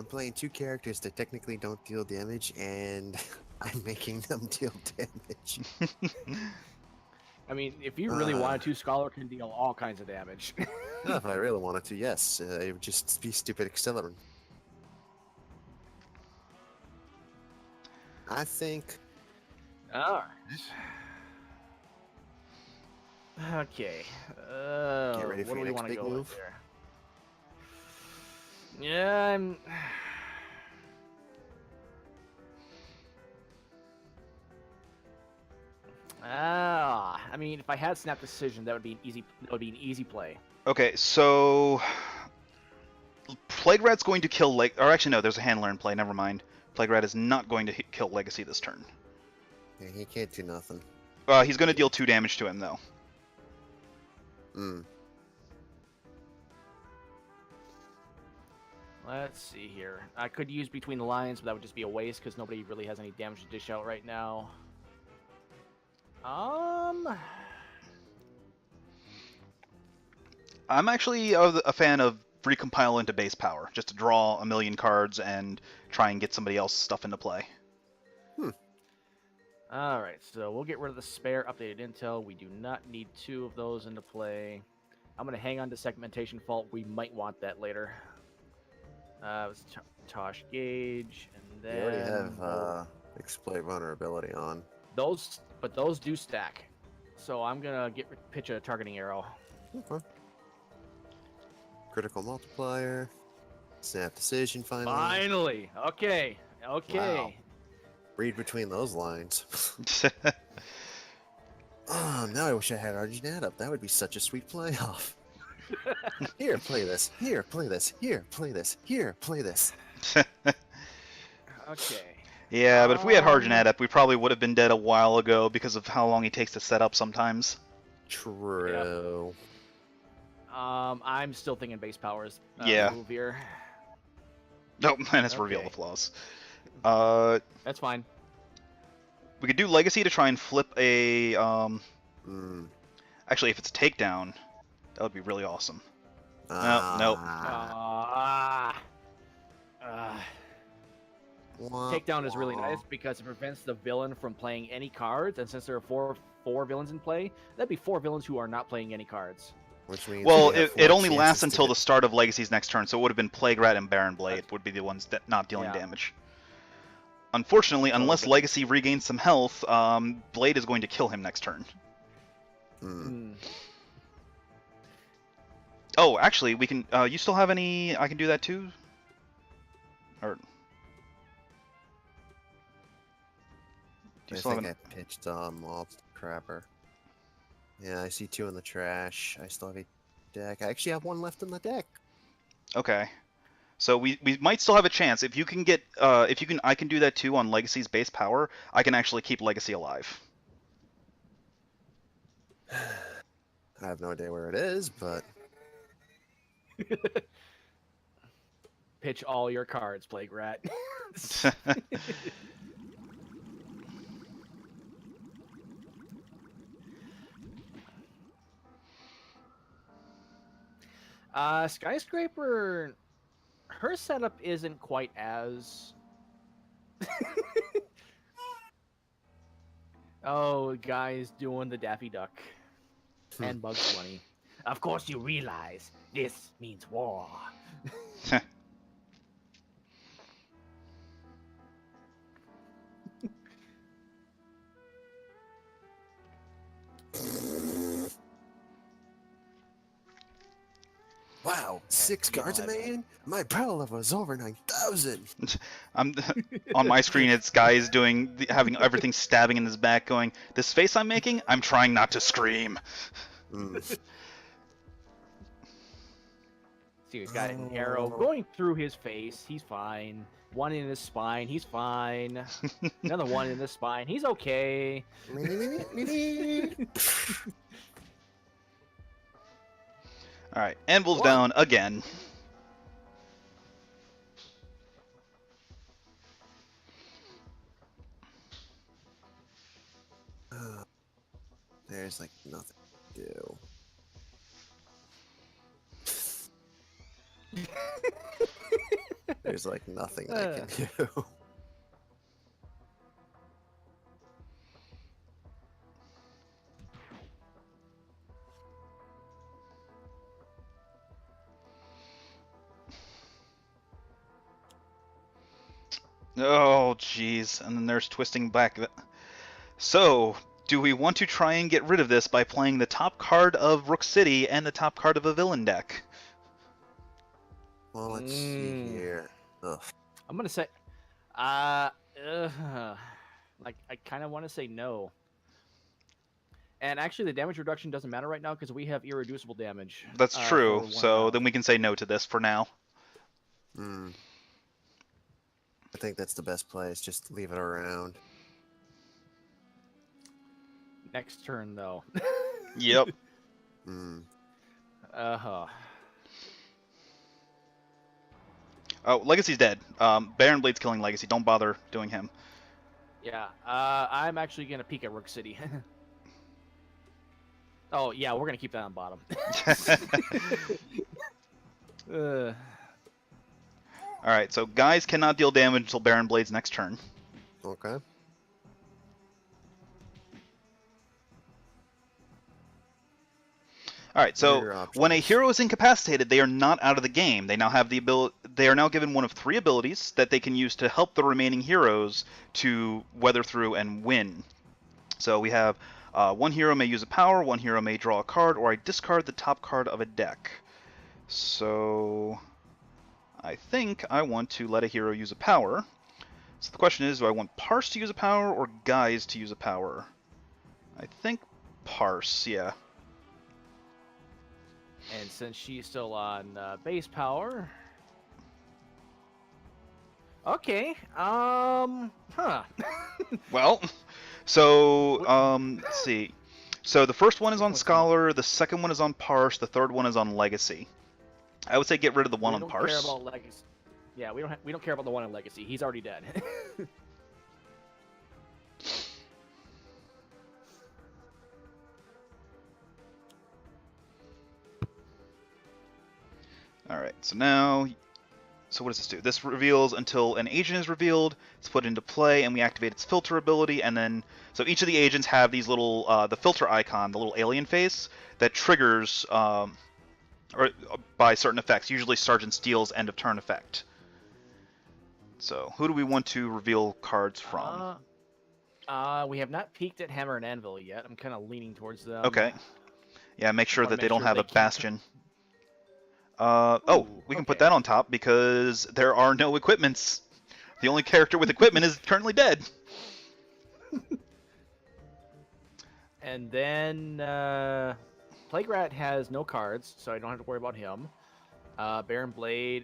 playing 2 characters that technically don't deal damage, and I'm making them deal damage. I mean, if you really wanted to, Scholar can deal all kinds of damage. No, if I really wanted to, yes. It would just be stupid accelerant. I think... Alright. Okay. Get ready for what do your we next want to big go move. with there? Yeah, I'm. I mean, if I had Snap Decision, that would be an easy. That would be an easy play. Okay, so Plague Rat's going to kill or actually no, there's a handler in play. Never mind. Plague Rat is not going to kill Legacy this turn. Yeah, he can't do nothing. He's going to deal 2 damage to him though. Hmm. Let's see here. I could use Between the Lines, but that would just be a waste because nobody really has any damage to dish out right now. I'm actually a fan of recompile into base power, just to draw a million cards and try and get somebody else's stuff into play. All right, so we'll get rid of the spare updated intel. We do not need 2 of those into play. I'm going to hang on to Segmentation Fault. We might want that later. It was Tosh Gauge, and then... You already have Exploit Vulnerability on. Those do stack. So I'm going to pitch a targeting arrow. Okay. Critical Multiplier. Snap Decision, finally. Finally! Okay. Wow. Read between those lines. Oh, now I wish I had Arginat up. That would be such a sweet playoff. Here, play this. Here, play this. Here, play this. Here, play this. Okay. Yeah, but if we had Harjanat up, we probably would have been dead a while ago because of how long he takes to set up sometimes. True. Yep. I'm still thinking base powers. Yeah. Move here. Nope, and it's reveal the flaws. That's fine. We could do Legacy to try and flip a... Actually, if it's a takedown, that would be really awesome. Nope. Takedown is really nice because it prevents the villain from playing any cards, and since there are four villains in play, that'd be 4 villains who are not playing any cards. Which means well, it only lasts until the start of Legacy's next turn, so it would have been Plague Rat and Baron Blade would be the ones that not dealing damage. Unfortunately, unless Legacy regains some health, Blade is going to kill him next turn. Oh, actually, we can. You still have any? I can do that too. Or I think I pitched Mob Crapper. Yeah, I see 2 in the trash. I still have a deck. I actually have 1 left in the deck. Okay. So we might still have a chance. If you can get I can do that too on Legacy's base power. I can actually keep Legacy alive. I have no idea where it is, but Pitch all your cards, Plague Rat. Skyscraper, her setup isn't quite as... Oh, guys doing the Daffy Duck and Bugs Bunny. Of course you realize this means war. wow, 6 cards a man? My battle level is over 9,000. I'm on my screen. It's guys having everything stabbing in his back, going, "This face I'm making, I'm trying not to scream." See, he's got an arrow going through his face. He's fine. 1 in his spine. He's fine. Another 1 in the spine. He's okay. All right, Anvil's down again. There's like nothing to do. There's like nothing I can do. Oh, jeez. And then there's twisting back. So, do we want to try and get rid of this by playing the top card of Rook City and the top card of a villain deck? Well, let's see here. Ugh. I'm gonna say, like I kind of want to say no. And actually, the damage reduction doesn't matter right now because we have irreducible damage. That's for true. one So round. then we can say no to this for now. Hmm. I think that's the best play. Is just leave it around. Next turn, though. Yep. Hmm. Uh-huh. Oh, Legacy's dead. Baron Blade's killing Legacy. Don't bother doing him. Yeah. I'm actually gonna peek at Rook City. Oh yeah, we're gonna keep that on bottom. Alright, so guys cannot deal damage until Baron Blade's next turn. Okay. Alright, so Your when a options. hero is incapacitated, they are not out of the game. They now have the they are now given one of 3 abilities that they can use to help the remaining heroes to weather through and win. So we have one hero may use a power, one hero may draw a card, or I discard the top card of a deck. So I think I want to let a hero use a power. So the question is, do I want Parse to use a power or Guise to use a power? I think Parse, yeah. And since she's still on base power. Okay. Huh. Well, so let's see. So the first one is on Scholar, the second one is on Parse, the third one is on Legacy. I would say get rid of the one we on don't Parse. care about Legacy. Yeah, we don't care about the one on Legacy. He's already dead. Alright, so now, so what does this do? This reveals until an agent is revealed, it's put into play, and we activate its filter ability, and then, so each of the agents have these little, the filter icon, the little alien face, that triggers, or by certain effects, usually Sergeant Steele's end of turn effect. So, who do we want to reveal cards from? We have not peeked at Hammer and Anvil yet. I'm kind of leaning towards them. Okay. Yeah, make sure that they don't have a can't- bastion. We can put okay. that on top because there are no equipments. The only character with equipment is currently dead. And then Plague Rat has no cards, so I don't have to worry about him. Baron Blade.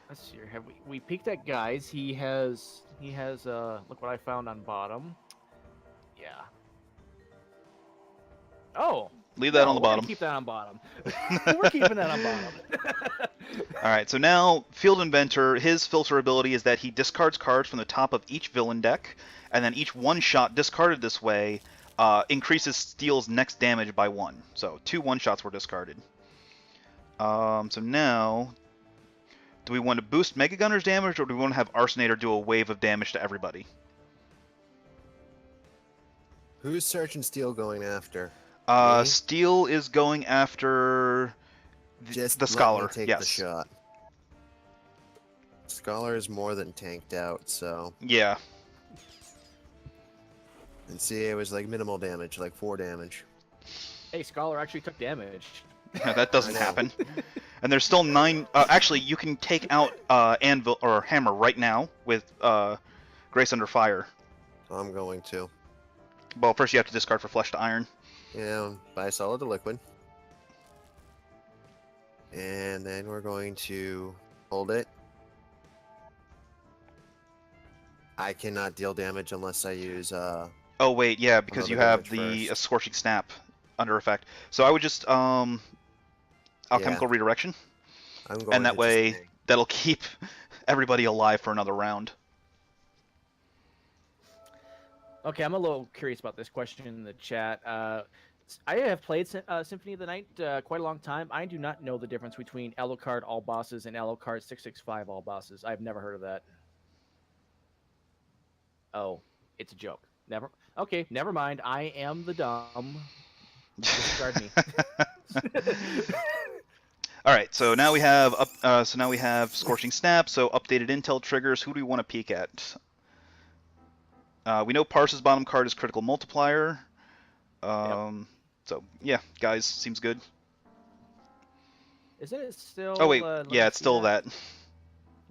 Let's see here. Have we peeked at Guys? He has look what I found on bottom. Yeah. Oh. Leave that no, on the we're gonna bottom. Keep that on bottom. We're keeping that on bottom. Alright, so now Field Inventor, his filter ability is that he discards cards from the top of each villain deck, and then each one-shot discarded this way increases Steel's next damage by 1. So 2 one-shots were discarded. So now, do we want to boost Mega Gunner's damage, or do we want to have Arsonator do a wave of damage to everybody? Who's Sergeant Steele going after? Me? Steel is going after Just the let me Scholar. take Yes. the shot. Scholar is more than tanked out, so. Yeah. And see, it was like minimal damage, like 4 damage. Hey, Scholar actually took damage. Yeah, that doesn't I know. happen. And there's still 9. Actually, you can take out Anvil or Hammer right now with Grace Under Fire. I'm going to. Well, first you have to discard for Flesh to Iron. Yeah, buy solid to liquid. And then we're going to hold it. I cannot deal damage unless I use Oh wait, yeah, because Another you have damage the first. Scorching Snap under effect. So I would just Alchemical Redirection, I'm going and that to way just that'll keep everybody alive for another round. Okay, I'm a little curious about this question in the chat. I have played Symphony of the Night quite a long time. I do not know the difference between Alucard all bosses and Alucard 665 all bosses. I've never heard of that. Oh, it's a joke. Okay, never mind. I am the dumb. Disregard me. All right, so now we have Scorching Snap. So updated intel triggers. Who do we want to peek at? We know Parse's bottom card is Critical Multiplier. Yep. So yeah, Guys seems good. Isn't it still? Oh wait, let yeah, me it's see still that.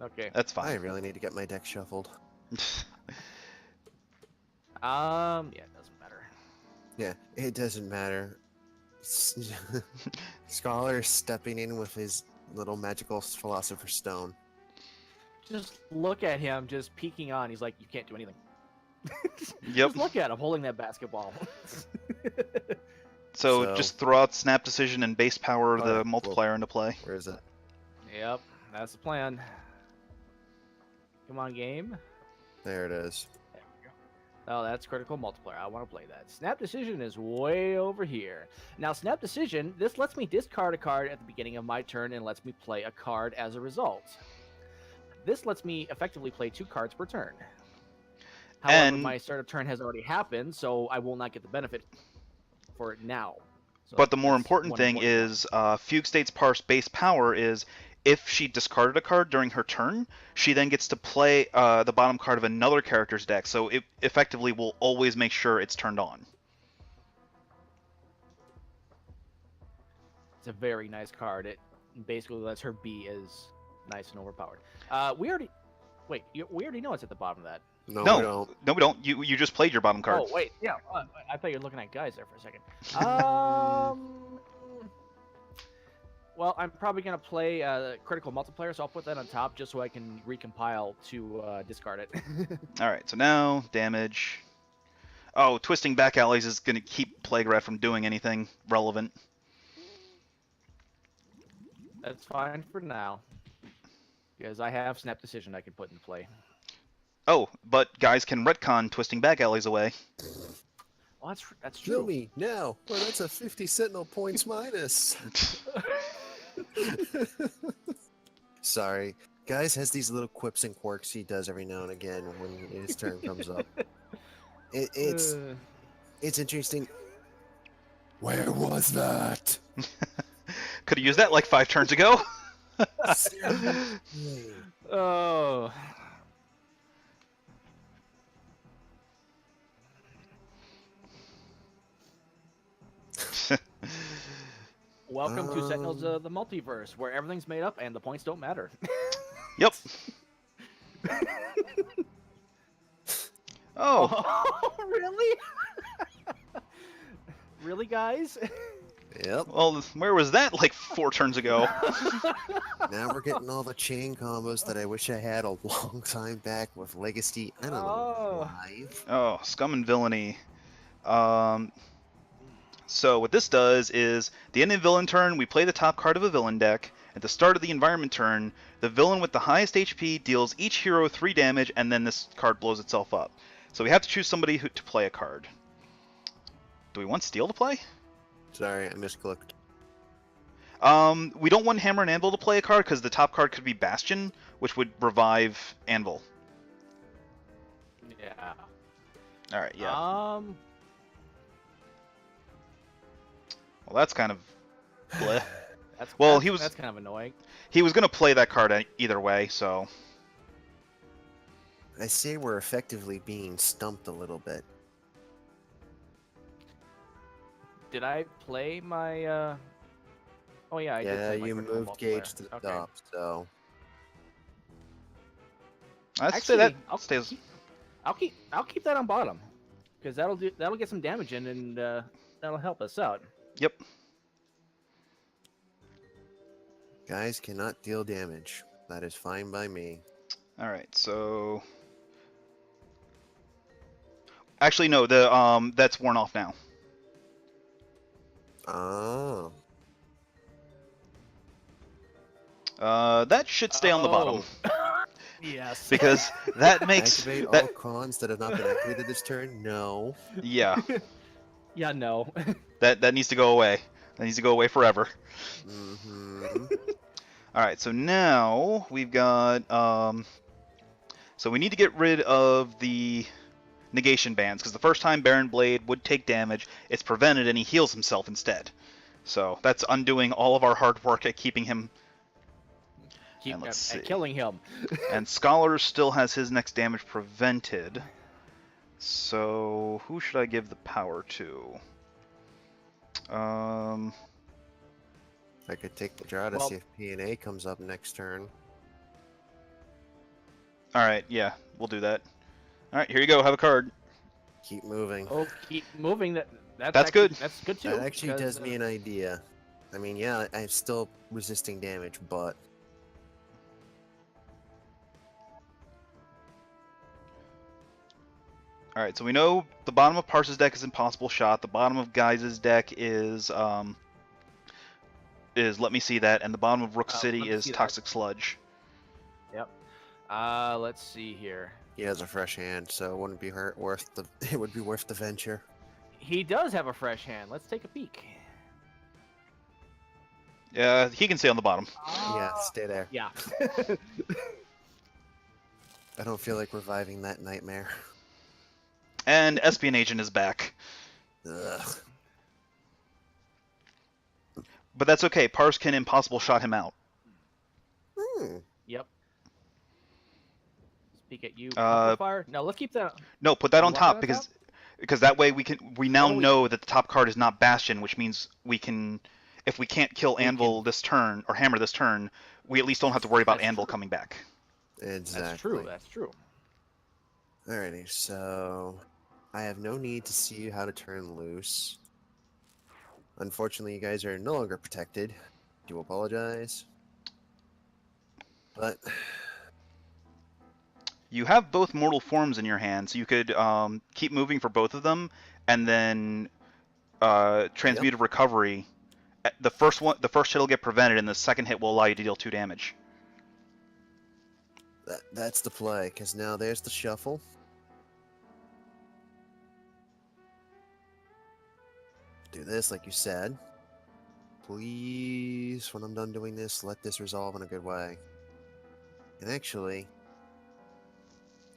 Okay. That's I fine. really need to get my deck shuffled. Yeah, it doesn't matter. Yeah, it doesn't matter. Scholar stepping in with his little magical philosopher's stone. Just look at him, just peeking on. He's like, you can't do anything. Yep. Just look at him holding that basketball. So So- just throw out Snap Decision and base power Oh, the yeah, multiplier into play. Where is it? Yep, that's the plan. Come on, game. There it is. There we go. Oh, that's critical multiplier. I want to play that. Snap Decision is way over here. Now, Snap Decision, this lets me discard a card at the beginning of my turn and lets me play a card as a result. This lets me effectively play 2 cards per turn. However, And- my start of turn has already happened, so I will not get the benefit for it now. So But the more that's important one thing one. is Fugue State's parse base power is if she discarded a card during her turn, she then gets to play the bottom card of another character's deck. So it effectively will always make sure it's turned on. It's a very nice card. It basically lets her be as nice and overpowered. We already know it's at the bottom of that. No, No, we don't. no, we don't. You just played your bottom card. Oh wait, yeah. I thought you were looking at guys there for a second. Well, I'm probably gonna play critical multiplier, so I'll put that on top just so I can recompile to discard it. All right, so now damage. Oh, Twisting Back Alleys is going to keep Plague Rat from doing anything relevant. That's fine for now, because I have Snap Decision I can put in play. Oh, but guys can retcon Twisting Back Alleys away. Well, that's Kill true. me now. Well, that's a 50 Sentinel points minus. Sorry. Guys has these little quips and quirks he does every now and again when his turn comes up. It's interesting. Where was that? Could have used that like 5 turns ago. Seriously? Oh. Welcome to Sentinels of the Multiverse, where everything's made up and the points don't matter. Yep. Oh, Really? Really, guys? Yep. well, where was that like 4 turns ago? Now we're getting all the chain combos that I wish I had a long time back with Legacy. I don't know Oh. why. Oh, Scum and Villainy. So what this does is, the end of villain turn, we play the top card of a villain deck. At the start of the environment turn, the villain with the highest HP deals each hero 3 damage, and then this card blows itself up. So we have to choose somebody to play a card. Do we want Steel to play? Sorry, I misclicked. We don't want Hammer and Anvil to play a card, because the top card could be Bastion, which would revive Anvil. Yeah. Alright, yeah. Well, that's kind of bleh. That's kind of annoying. He was going to play that card either way, so... I say we're effectively being stumped a little bit. Did I play my? Oh yeah, I did. Yeah, Play my you critical moved Gage to the multiplier. top, so. I'd say that I'll stays... I'll keep that on bottom, because that'll get some damage in, and that'll help us out. Yep. Guys cannot deal damage. That is fine by me. Alright, so... Actually, no, the that's worn off now. Oh. That should stay on the bottom. Yes. Because that makes... Activate all That, cons that have not been activated this turn? No. yeah, Yeah. No. that needs to go away. That needs to go away forever. Mm-hmm. Alright, so now we've got... So we need to get rid of the negation bands, because the first time Baron Blade would take damage, it's prevented and he heals himself instead. So that's undoing all of our hard work at keeping him... Keep And let's see. killing him. And Scholar still has his next damage prevented. So who should I give the power to? I could take the draw to Well- see if P&A comes up next turn. Alright, yeah, we'll do that. Alright, here you go, have a card. Keep moving. Oh, keep moving. That's That's actually, good. That's good too. That actually 'cause, does me an idea. I mean, yeah, I'm still resisting damage, but Alright, so we know the bottom of Parse's deck is Impossible Shot, the bottom of Guys' deck is Let Me See That, and the bottom of Rook Let City Me is See That. Toxic Sludge. Yep. Let's see here. he has a fresh hand, so it wouldn't be worth the. It would be worth the venture. He does have a fresh hand. Let's take a peek. Yeah, he can stay on the bottom. Yeah, stay there. Yeah. I don't feel like reviving that nightmare. And Espion Agent is back. Ugh. But that's okay, Parse can Impossible Shot him out. Yep. Speak at you. Uh, Fire. No, let's keep that. No, put that You on want top that on because that way we now Oh, we- know that the top card is not Bastion, which means we can, if we can't kill Anvil this turn or Hammer this turn, we at least don't have to worry about That's Anvil true. coming back. Exactly. That's true. That's true. Alrighty, so I have no need to see how to turn loose. Unfortunately, you guys are no longer protected. Do apologize. But You have both mortal forms in your hand, so you could keep moving for both of them, and then Transmuted Recovery. The first hit will get prevented, and the second hit will allow you to deal 2 damage. that's the play, because now there's the shuffle. Do this like you said. Please, when I'm done doing this, let this resolve in a good way. And actually,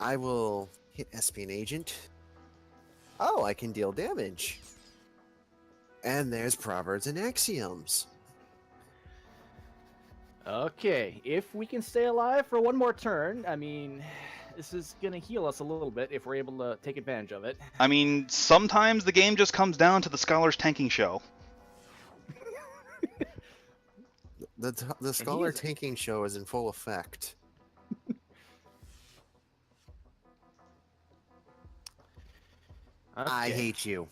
I will hit Espion Agent. Oh, I can deal damage. And there's Proverbs and Axioms. Okay, if we can stay alive for one more turn, I mean, this is gonna heal us a little bit if we're able to take advantage of it. I mean, sometimes the game just comes down to the Scholar's tanking show. The Scholar is- tanking show is in full effect. I Okay. hate you.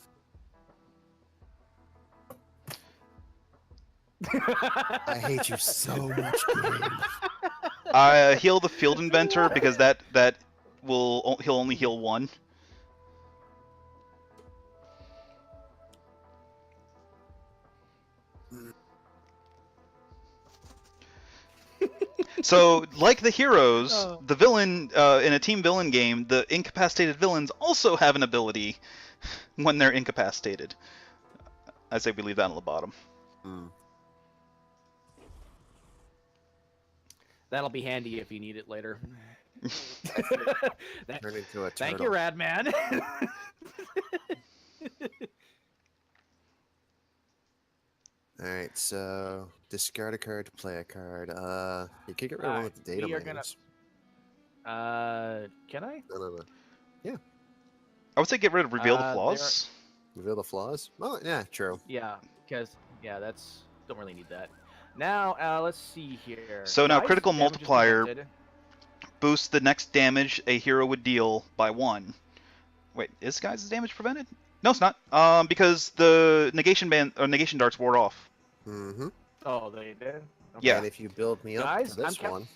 I hate you so much, game. I heal the Field Inventor because he'll only heal 1. So, like the heroes, Oh. the villain in a team villain game, the incapacitated villains also have an ability when they're incapacitated. I say we leave that on the bottom. That'll be handy if you need it later. Turn into a turtle. Thank you, Radman. Alright, so discard a card to play a card. You could get rid of one with the data we are gonna- mines. Can I? No. I would say get rid of Reveal the There Flaws. Reveal the flaws? Oh, yeah, true. Yeah, because that's don't really need that. Now, let's see here. So now Guys, critical damage is multiplier- prevented. Boost the next damage a hero would deal by 1. Wait, is Guys' damage prevented? No, it's not. Because the negation darts ward off. Mm-hmm. Oh, they did. Yeah. And if you build me up Guys, to this I'm one,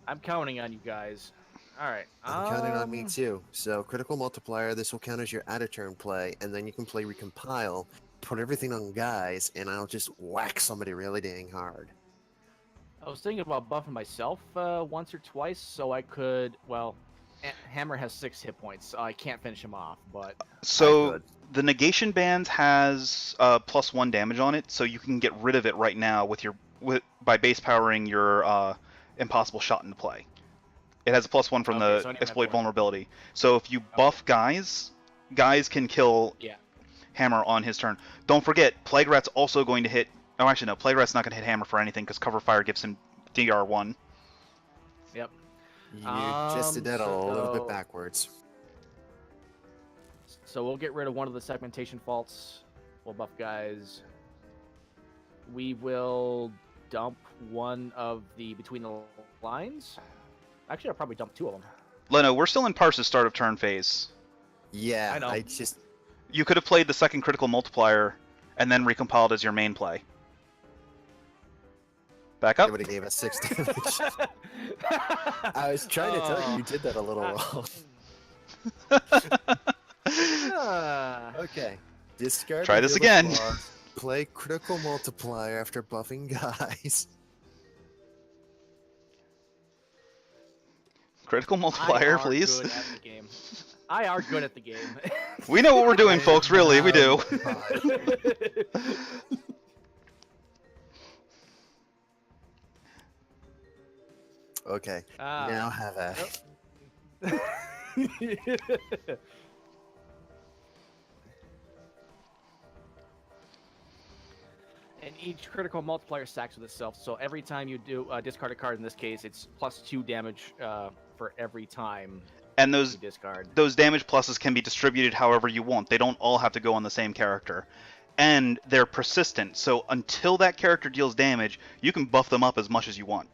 I'm counting on you guys. All right. I'm counting on me too. So critical multiplier, this will count as your out-of-turn play, and then you can play Recompile, put everything on Guys, and I'll just whack somebody really dang hard. I was thinking about buffing myself once or twice, so I could. Well, Hammer has 6 hit points, so I can't finish him off. But So could. the negation band has +1 damage on it, so you can get rid of it right now by base powering your Impossible Shot into play. It has a +1 from Okay, so I the don't have exploit to- vulnerability. So if you buff Guys can kill Yeah. Hammer on his turn. Don't forget, Plague Rat's also going to hit. Oh, actually no, Plague Rat's not going to hit Hammer for anything because Cover Fire gives him DR1. Yep. You just did that a little bit so- backwards. So we'll get rid of one of the segmentation faults. We'll buff Guys. we will dump one of the between the lines. Actually, I'll probably dump 2 of them. Leno, we're still in Parse's start of turn phase. Yeah, I know. You could have played the second critical multiplier and then recompiled as your main play. Back up. It would have gave us 6 damage. I was trying to tell you did that a little wrong. Okay. Discard. Try this again. Play critical multiplier after buffing guys. Critical multiplier, please. Good at the game. I are good at the game. We know what we're doing, folks. Really, we do. Okay. Now have at it. And each critical multiplier stacks with itself. So every time you do discard a card, in this case, it's +2 damage for every time. And those discard. Those damage pluses can be distributed however you want. They don't all have to go on the same character. And they're persistent, so until that character deals damage, you can buff them up as much as you want.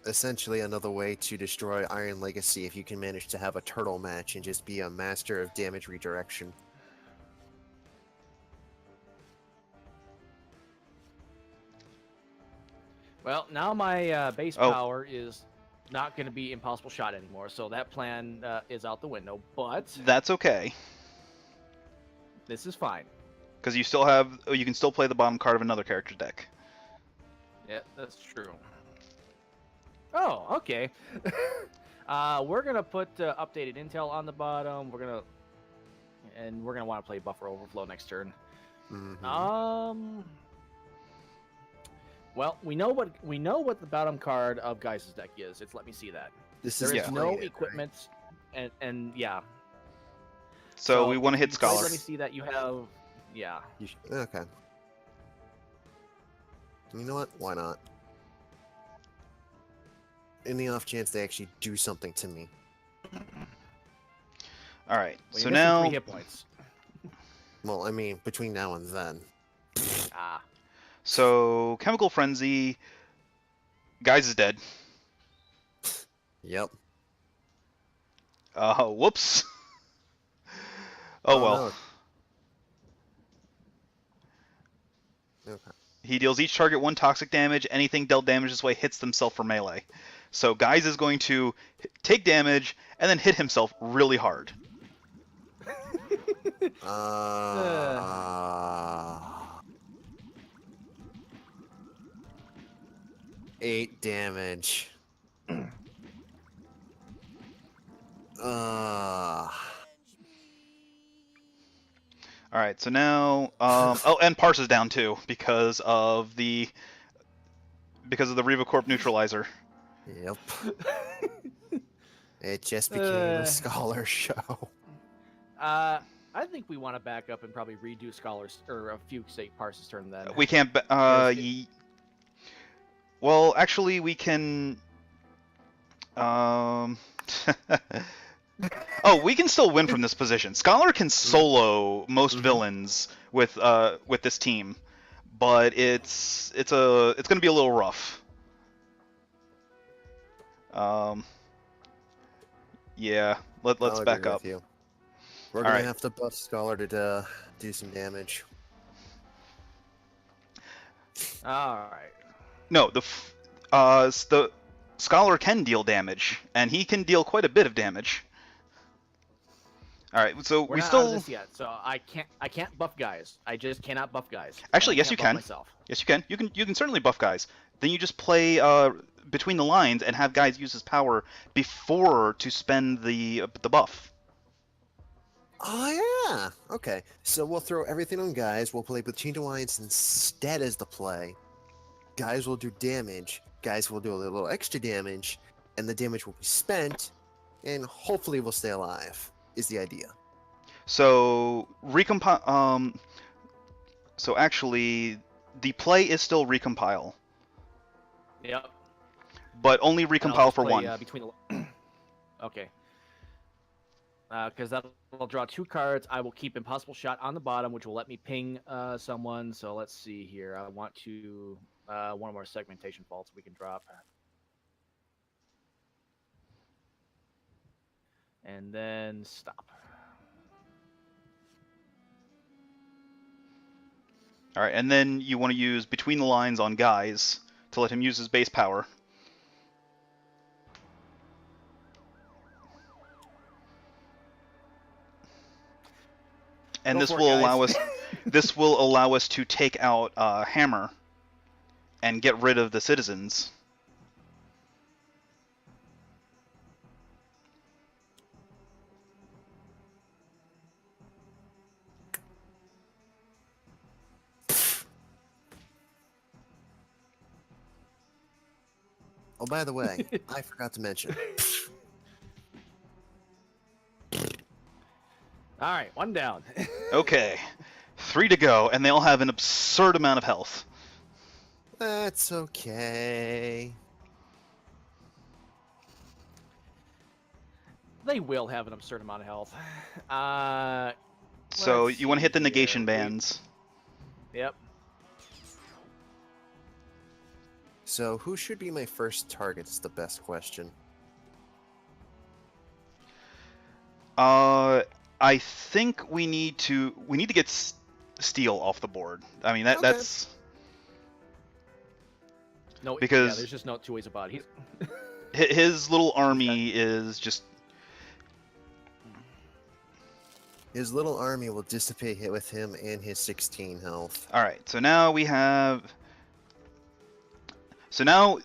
Essentially another way to destroy Iron Legacy if you can manage to have a turtle match and just be a master of damage redirection. Well, now my base power is not going to be Impossible Shot anymore, so that plan is out the window, but... That's okay. This is fine. Because you still have... You can still play the bottom card of another character's deck. Yeah, that's true. Oh, okay. We're going to put updated intel on the bottom. We're going to want to play Buffer Overflow next turn. Mm-hmm. Well, we know what the bottom card of Guys' deck is. It's Let me see that. There is no equipment, right? and yeah. So we want to hit Scholar. Let me see that you have, yeah. Okay. You know what? Why not? In the off chance they actually do something to me. All right. Well, so now 3 hit points. Well, I mean, between now and then. So Chemical Frenzy. Guys is dead. Yep. Whoops. Oh well. No. Okay. He deals each target 1 toxic damage. Anything dealt damage this way hits themselves for melee. So Guys is going to take damage and then hit himself really hard. 8 damage. Alright, so now... oh, and Parse is down too, because of the RevaCorp neutralizer. Yep. It just became a Scholar show. I think we want to back up and probably redo Scholars, or a few state Parse's turn then. We can't... well, actually, we can... Oh, we can still win from this position. Scholar can solo most villains with this team, but it's going to be a little rough. Yeah, let's back up. We're gonna have to buff Scholar to do some damage. All right. No, the Scholar can deal damage, and he can deal quite a bit of damage. All right, so We're we not still. out of this yet, so I can't buff Guys. I just cannot buff Guys. Actually, yes, you can. Myself. Yes, you can. You can certainly buff Guys. Then you just play between the lines and have Guys use his power before to spend the buff. Oh yeah. Okay. So we'll throw everything on Guys. We'll play Between the Lines instead as the play. Guys will do damage. Guys will do a little extra damage, and the damage will be spent, and hopefully we'll stay alive. Is the idea. So recompile. So actually, the play is still recompile. Yep. But only recompile for 1. Between the... Okay. because that'll draw 2 cards. I will keep Impossible Shot on the bottom, which will let me ping someone. So let's see here. I want to one more segmentation faults we can drop. And then stop. All right, and then you want to use Between the Lines on Guys to let him use his base power. And this will allow us to take out Hammer and get rid of the citizens. Oh, by the way, I forgot to mention. All right, 1 down. Okay, 3 to go, and they all have an absurd amount of health. That's okay. They will have an absurd amount of health. So Let's you want to hit the see negation here. bands. Yep. So who should be my first target is the best question. I think we need to get Steel off the board. I mean Okay. that's No, because- yeah, there's just no 2 ways about it. his little army is just. His little army will dissipate hit with him and his 16 health. All right, so now we have. So now,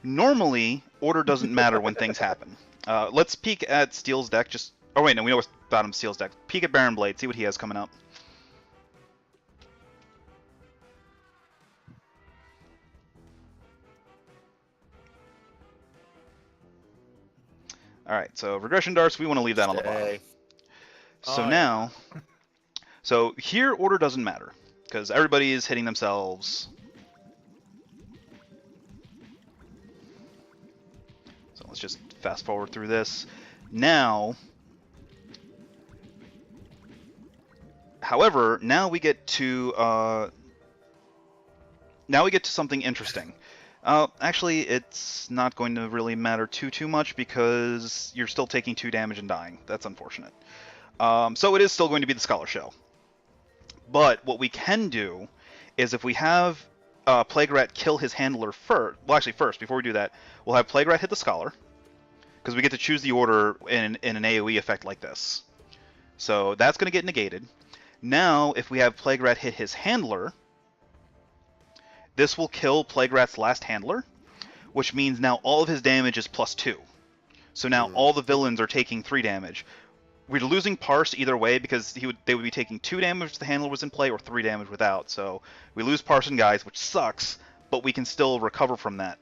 normally order doesn't matter when things happen. Let's peek at Steel's deck. Oh wait, no, we know about him. Steel's deck. Peek at Baron Blade. See what he has coming up. All right, so regression darts. We want to leave that on the bottom. Stay. So Oh, yeah. now, so here order doesn't matter because everybody is hitting themselves. So let's just fast forward through this. Now, however, now we get to something interesting. Actually, it's not going to really matter too much because you're still taking 2 damage and dying. That's unfortunate. So it is still going to be the Scholar Shell. But what we can do is if we have Plague Rat kill his handler first. Well, actually, first, before we do that, we'll have Plague Rat hit the Scholar. Because we get to choose the order in an AoE effect like this. So that's going to get negated. Now, if we have Plague Rat hit his handler, this will kill Plague Rat's last handler, which means now all of his damage is +2. So now all the villains are taking 3 damage. We're losing Parse either way because they would be taking 2 damage if the handler was in play or 3 damage without. So we lose Parse and Guys, which sucks, but we can still recover from that.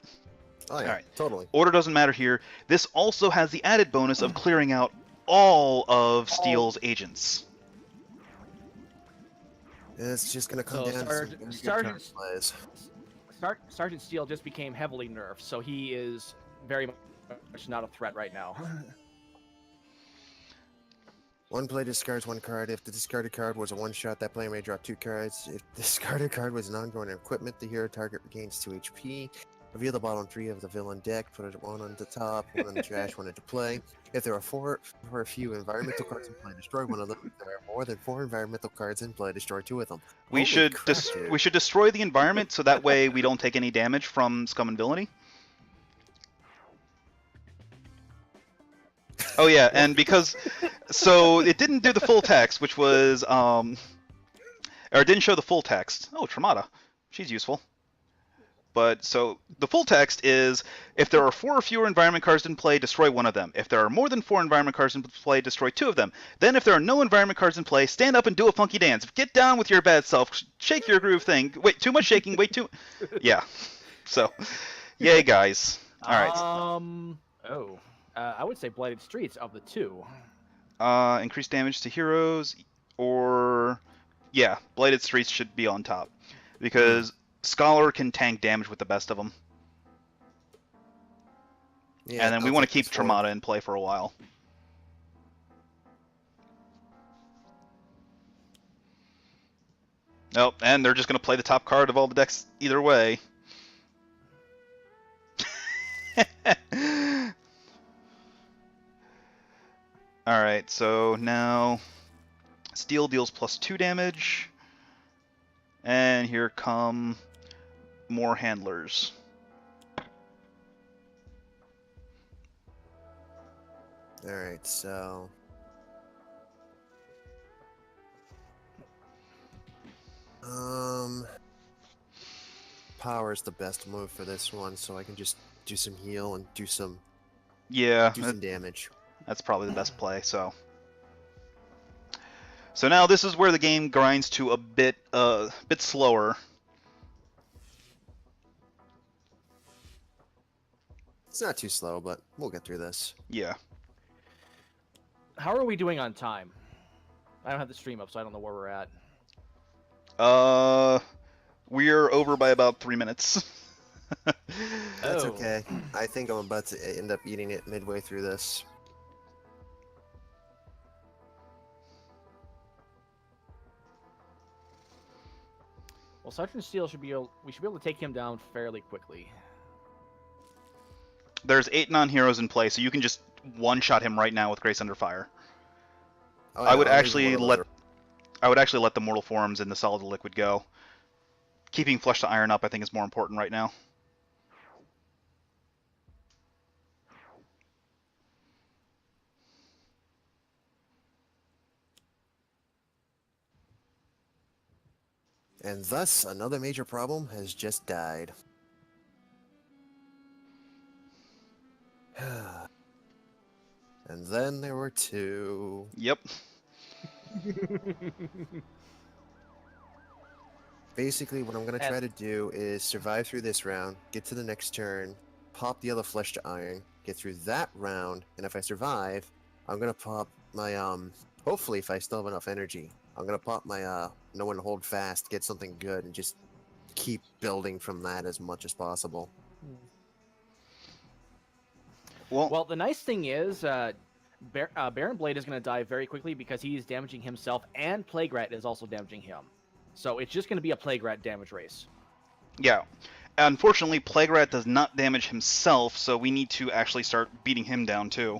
Oh yeah, Alright. totally. Order doesn't matter here. This also has the added bonus of clearing out all of Steel's agents. It's just gonna come So down to Sergeant- some very good Sergeant- card plays. Sergeant Steel just became heavily nerfed, so he is very much not a threat right now. One player discards 1 card. If the discarded card was a 1-shot, that player may drop 2 cards. If the discarded card was an ongoing equipment, the hero target regains 2 HP. Reveal the bottom 3 of the villain deck. Put 1 on the top, 1 on the trash, 1 into play. If there are 4 or a few environmental cards in play, destroy 1 of them. If there are more than 4 environmental cards in play, destroy 2 of them. We Holy should crap, dude. we should destroy the environment so that way we don't take any damage from Scum and Villainy. Oh yeah, and because so it didn't do the full text, which was or it didn't show the full text. Oh, Tremata, she's useful. But so the full text is if there are 4 or fewer environment cards in play, destroy 1 of them. If there are more than 4 environment cards in play, destroy 2 of them. Then if there are no environment cards in play, stand up and do a funky dance. Get down with your bad self. Shake your groove thing. Wait, too much shaking. Wait, too. Yeah. So, yay, guys. All right. I would say Blighted Streets of the 2. Increased damage to heroes, or yeah, Blighted Streets should be on top because Scholar can tank damage with the best of them, Yeah, and then we I'll want to take keep this one. Tremata in play for a while. Oh, and they're just going to play the top card of all the decks either way. Alright, so now Steel deals +2 damage. And here come more handlers. Alright, so... Power is the best move for this one, so I can just do some heal and do some damage. That's probably the best play, so... So now this is where the game grinds to a bit slower. It's not too slow, but we'll get through this. Yeah. How are we doing on time? I don't have the stream up, so I don't know where we're at. We're over by about 3 minutes. That's okay. I think I'm about to end up eating it midway through this. Well, Sergeant Steel we should be able to take him down fairly quickly. There's 8 non-heroes in play, so you can just one-shot him right now with Grace Under Fire. Oh, I would actually let the Mortal Forms and the Solid to Liquid go. Keeping Flesh to Iron up, I think, is more important right now. And thus, another major problem has just died. And then there were 2. Yep. Basically, what I'm going to try to do is survive through this round, get to the next turn, pop the other Flesh to Iron, get through that round, and if I survive, I'm going to pop my, hopefully if I still have enough energy, I'm going to pop my, No One to Hold Fast, get something good, and just keep building from that as much as possible. Well, the nice thing is, Baron Blade is going to die very quickly because he's damaging himself, and Plague Rat is also damaging him. So it's just going to be a Plague Rat damage race. Yeah. Unfortunately, Plague Rat does not damage himself, so we need to actually start beating him down too.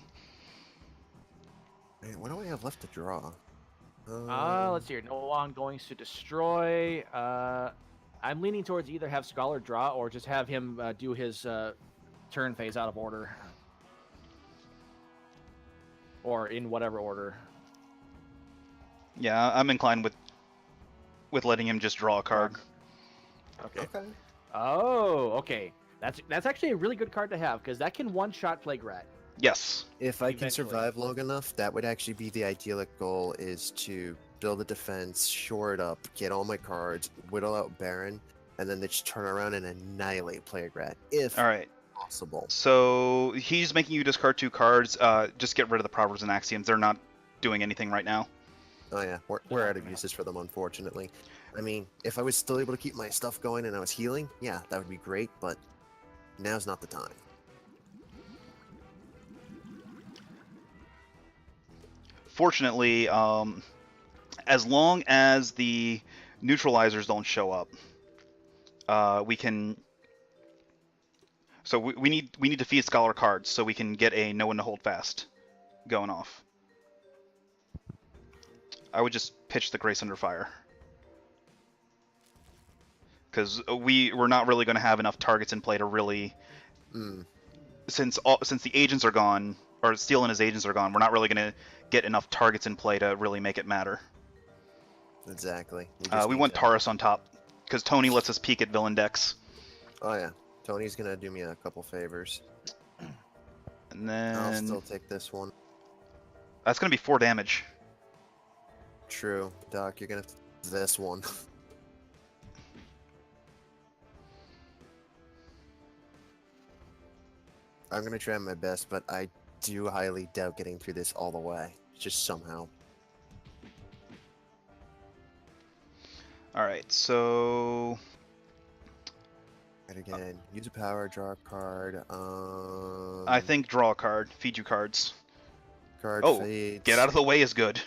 Man, what do I have left to draw? Let's see here. No ongoings to destroy. I'm leaning towards either have Scholar draw or just have him do his turn phase out of order. Or in whatever order. Yeah, I'm inclined with letting him just draw a card. Okay. Oh, okay. That's actually a really good card to have because that can one-shot Plague Rat. Yes. If I can Eventually. survive long enough, that would actually be the idyllic goal, is to build a defense, shore it up, get all my cards, whittle out Baron, and then just turn around and annihilate Plague Rat, if All right. possible. So he's making you discard 2 cards. Just get rid of the Proverbs and Axioms. They're not doing anything right now. Oh yeah, we're out of uses for them, unfortunately. I mean, if I was still able to keep my stuff going and I was healing, yeah, that would be great, but now's not the time. Fortunately, as long as the neutralizers don't show up, we can. So we need to feed Scholar cards so we can get a No One to Hold Fast going off. I would just pitch the Grace Under Fire. Because we're not really going to have enough targets in play to really... Since the agents are gone, or Steel and his agents are gone, we're not really going to get enough targets in play to really make it matter. Exactly. We want Taurus on top, because Tony lets us peek at villain decks. Oh yeah, Tony's going to do me a couple favors. And then... I'll still take this one. That's going to be 4 damage. True. Doc, you're going to have to do this one. I'm going to try my best, but I do highly doubt getting through this all the way. Just somehow. Alright, so... And again, use a power, draw a card. I think draw a card, feed you cards. Card Oh, fades. get out of the way is good.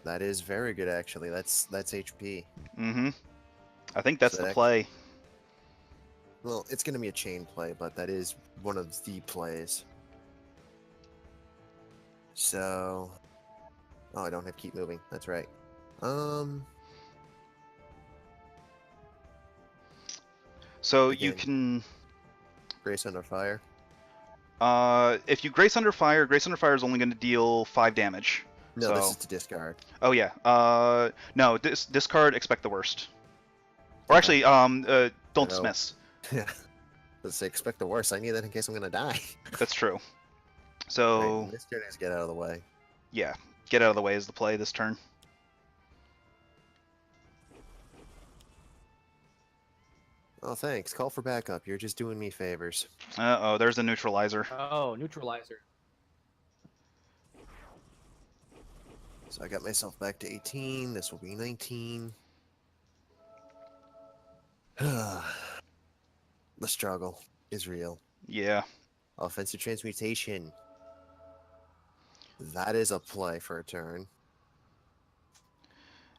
That is very good, actually. That's HP. Mm-hmm. I think that's So the that- play. Well, it's going to be a chain play, but that is one of the plays. So... Oh, I don't have keep moving. That's right. So Again. you can... Grace Under Fire. If you Grace Under Fire is only going to deal 5 damage. No, so... this is to discard. Oh, yeah. No, discard, expect the worst. Or actually, don't No. dismiss. Yeah. Let's say expect the worst. I need that in case I'm going to die. That's true. So, Right, this turn is get out of the way. yeah. Get out of the way is the play this turn. Oh, thanks. Call for backup. You're just doing me favors. Uh-oh, there's a neutralizer. Oh, neutralizer. So I got myself back to 18. This will be 19. The struggle is real. Yeah. Offensive transmutation. That is a play for a turn.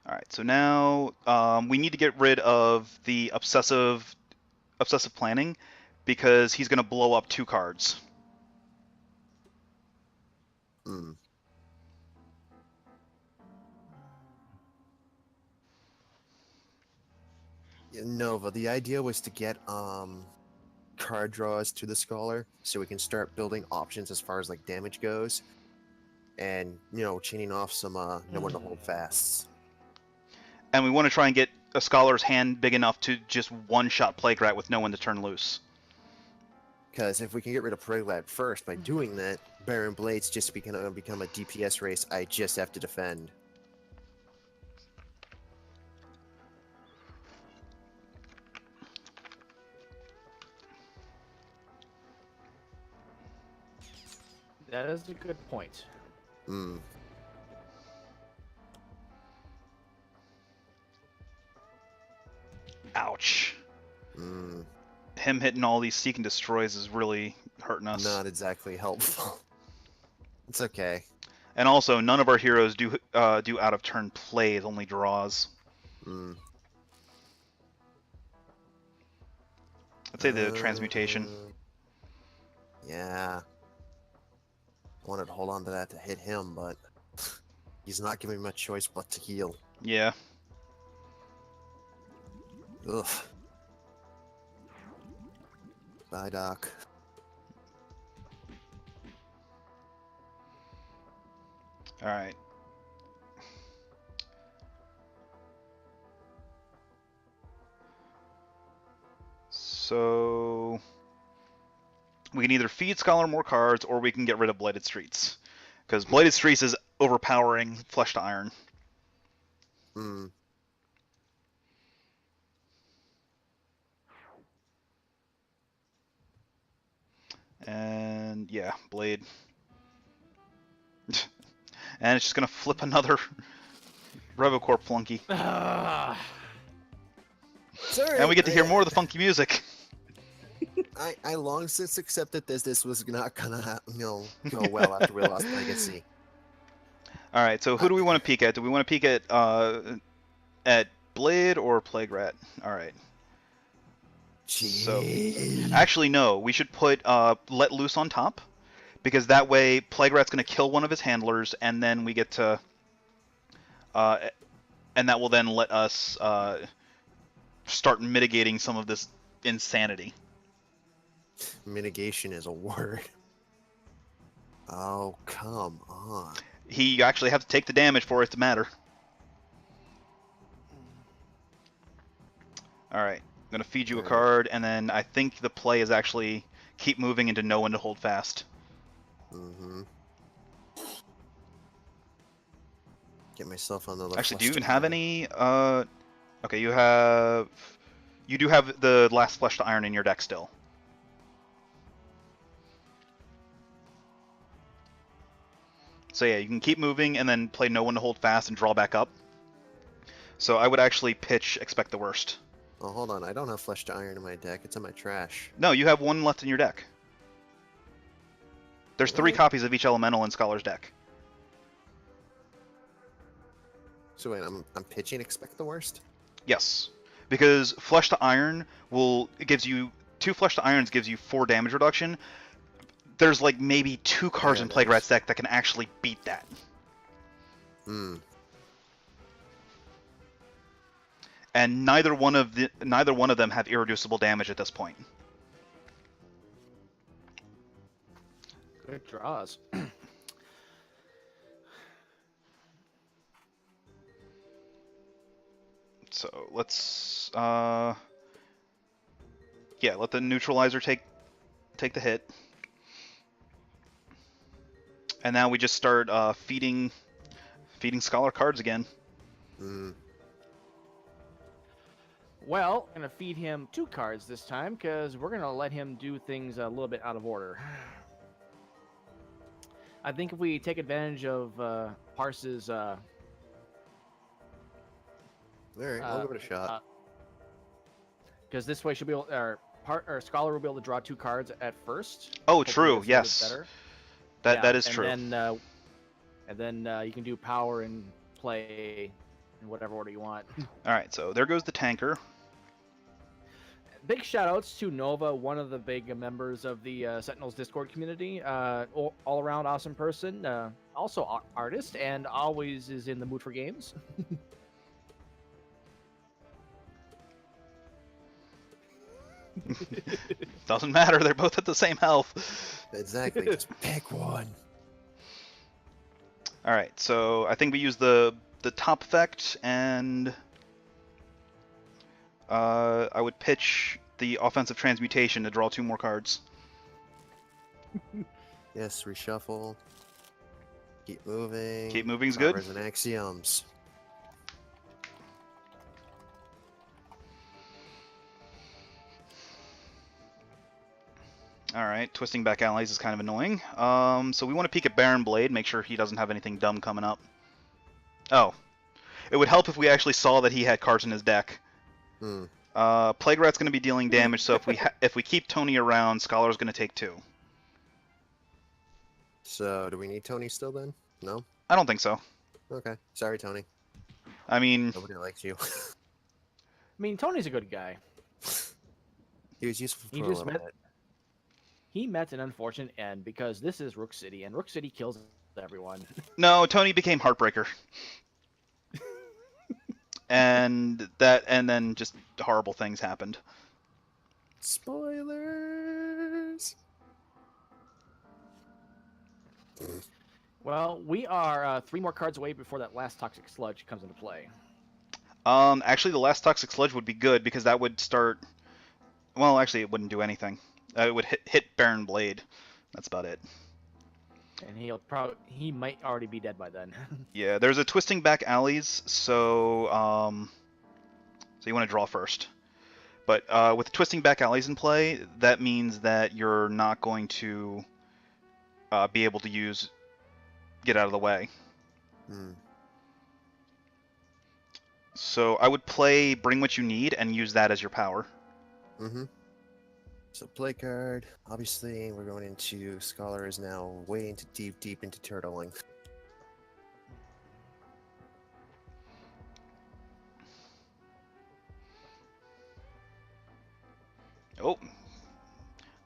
Alright, so now we need to get rid of the obsessive planning because he's going to blow up 2 cards. Hmm. Nova, the idea was to get card draws to the Scholar so we can start building options as far as like damage goes. And, chaining off some no one to hold fasts. And we want to try and get a Scholar's hand big enough to just one-shot Plague Rat with no one to turn loose. Because if we can get rid of Plague first, by doing that, Baron Blades just become a DPS race I just have to defend. That is a good point. Hmm. Ouch. Hmm. Him hitting all these Seek and Destroys is really hurting us. Not exactly helpful. It's okay. And also, none of our heroes do out-of-turn plays, only draws. Hmm. I'd say the transmutation. Yeah. I wanted to hold on to that to hit him, but he's not giving me much choice but to heal. Yeah. Ugh. Bye, Doc. Alright. So... we can either feed Scholar more cards, or we can get rid of Blighted Streets. Because Blighted Streets is overpowering Flesh to Iron. Hmm. And yeah, Blade. And it's just gonna flip another Revocorp flunky. Sorry, And we get to hear more of the funky music. I long since accepted this was not gonna go well after we lost Legacy. Alright, so who do we want to peek at? Do we want to peek at Blade or Plague Rat? Alright. So, actually, no. We should put Let Loose on top, because that way Plague Rat's going to kill one of his handlers, and then we get to... and that will then let us start mitigating some of this insanity. Mitigation is a word. Oh, come on. You actually have to take the damage for it to matter. Alright. I'm going to feed you a card, and then I think the play is actually keep moving into no one to hold fast. Mm-hmm. Get myself on the left. Actually, do you even have any... okay, you have... You do have the last Flesh to Iron in your deck still. So yeah, you can keep moving and then play no one to hold fast and draw back up. So I would actually pitch Expect the Worst. Oh, hold on. I don't have Flesh to Iron in my deck. It's in my trash. No, you have one left in your deck. There's 3 What? copies of each elemental in Scholar's deck. So wait, I'm pitching. Expect the worst. Yes, because flesh to iron gives you 2 flesh to irons gives you 4 damage reduction. There's like maybe 2 cards Yeah, in nice. Plague deck that can actually beat that. Hmm. And neither one of them have irreducible damage at this point. Good draws. So let's let the neutralizer take the hit. And now we just start feeding Scholar cards again. Hmm. Well, I'm gonna feed him 2 cards this time because we're gonna let him do things a little bit out of order. I think if we take advantage of Parse's All right, I'll give it a shot. because this way she'll be able, or Scholar will be able to draw 2 cards at first. Oh, Hopefully true. it's a little bit Yes, better. that is and true. Then you can do power and play in whatever order you want. All right, so there goes the tanker. Big shout outs to Nova, one of the big members of the Sentinels Discord community. All around awesome person, also artist, and always is in the mood for games. Doesn't matter. They're both at the same health. Exactly. Just pick one. All right, so I think we use the top effect, and I would pitch the offensive transmutation to draw 2 more cards. Yes, reshuffle. Keep moving. Keep moving's good. Powers and axioms. All right, twisting back allies is kind of annoying. So we want to peek at Baron Blade, make sure he doesn't have anything dumb coming up. Oh, it would help if we actually saw that he had cards in his deck. Hmm. Plague Rat's going to be dealing damage, so if we keep Tony around, Scholar's going to take 2. So, do we need Tony still then? No? I don't think so. Okay. Sorry, Tony. I mean, Nobody likes you. I mean, Tony's a good guy. He was useful for He a just little met- bit. He met an unfortunate end because this is Rook City, and Rook City kills everyone. no, Tony became Heartbreaker. and then just horrible things happened. Spoilers! Well, we are 3 more cards away before that last Toxic Sludge comes into play. Actually, the last Toxic Sludge would be good because that would start. Well, actually, it wouldn't do anything. It would hit Baron Blade. That's about it. And he might already be dead by then. Yeah, there's a twisting back alleys, so you want to draw first. But with twisting back alleys in play, that means that you're not going to be able to use get out of the way. Hmm. So I would play Bring What You Need and use that as your power. Mm-hmm. So play card. Obviously, we're going into Scholar is now way into deep into turtling. Oh,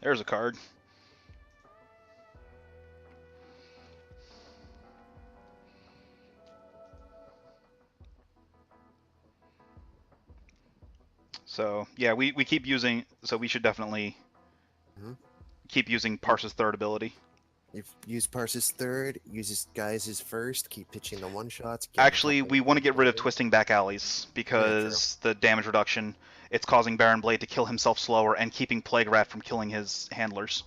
there's a card. So yeah, we keep using. So we should definitely keep using Parse's third ability. You've used Parse's third, uses Guys' first, keep pitching the one-shots. Actually, we want to get rid of Twisting Back Alleys because the damage reduction, it's causing Baron Blade to kill himself slower and keeping Plague Rat from killing his handlers.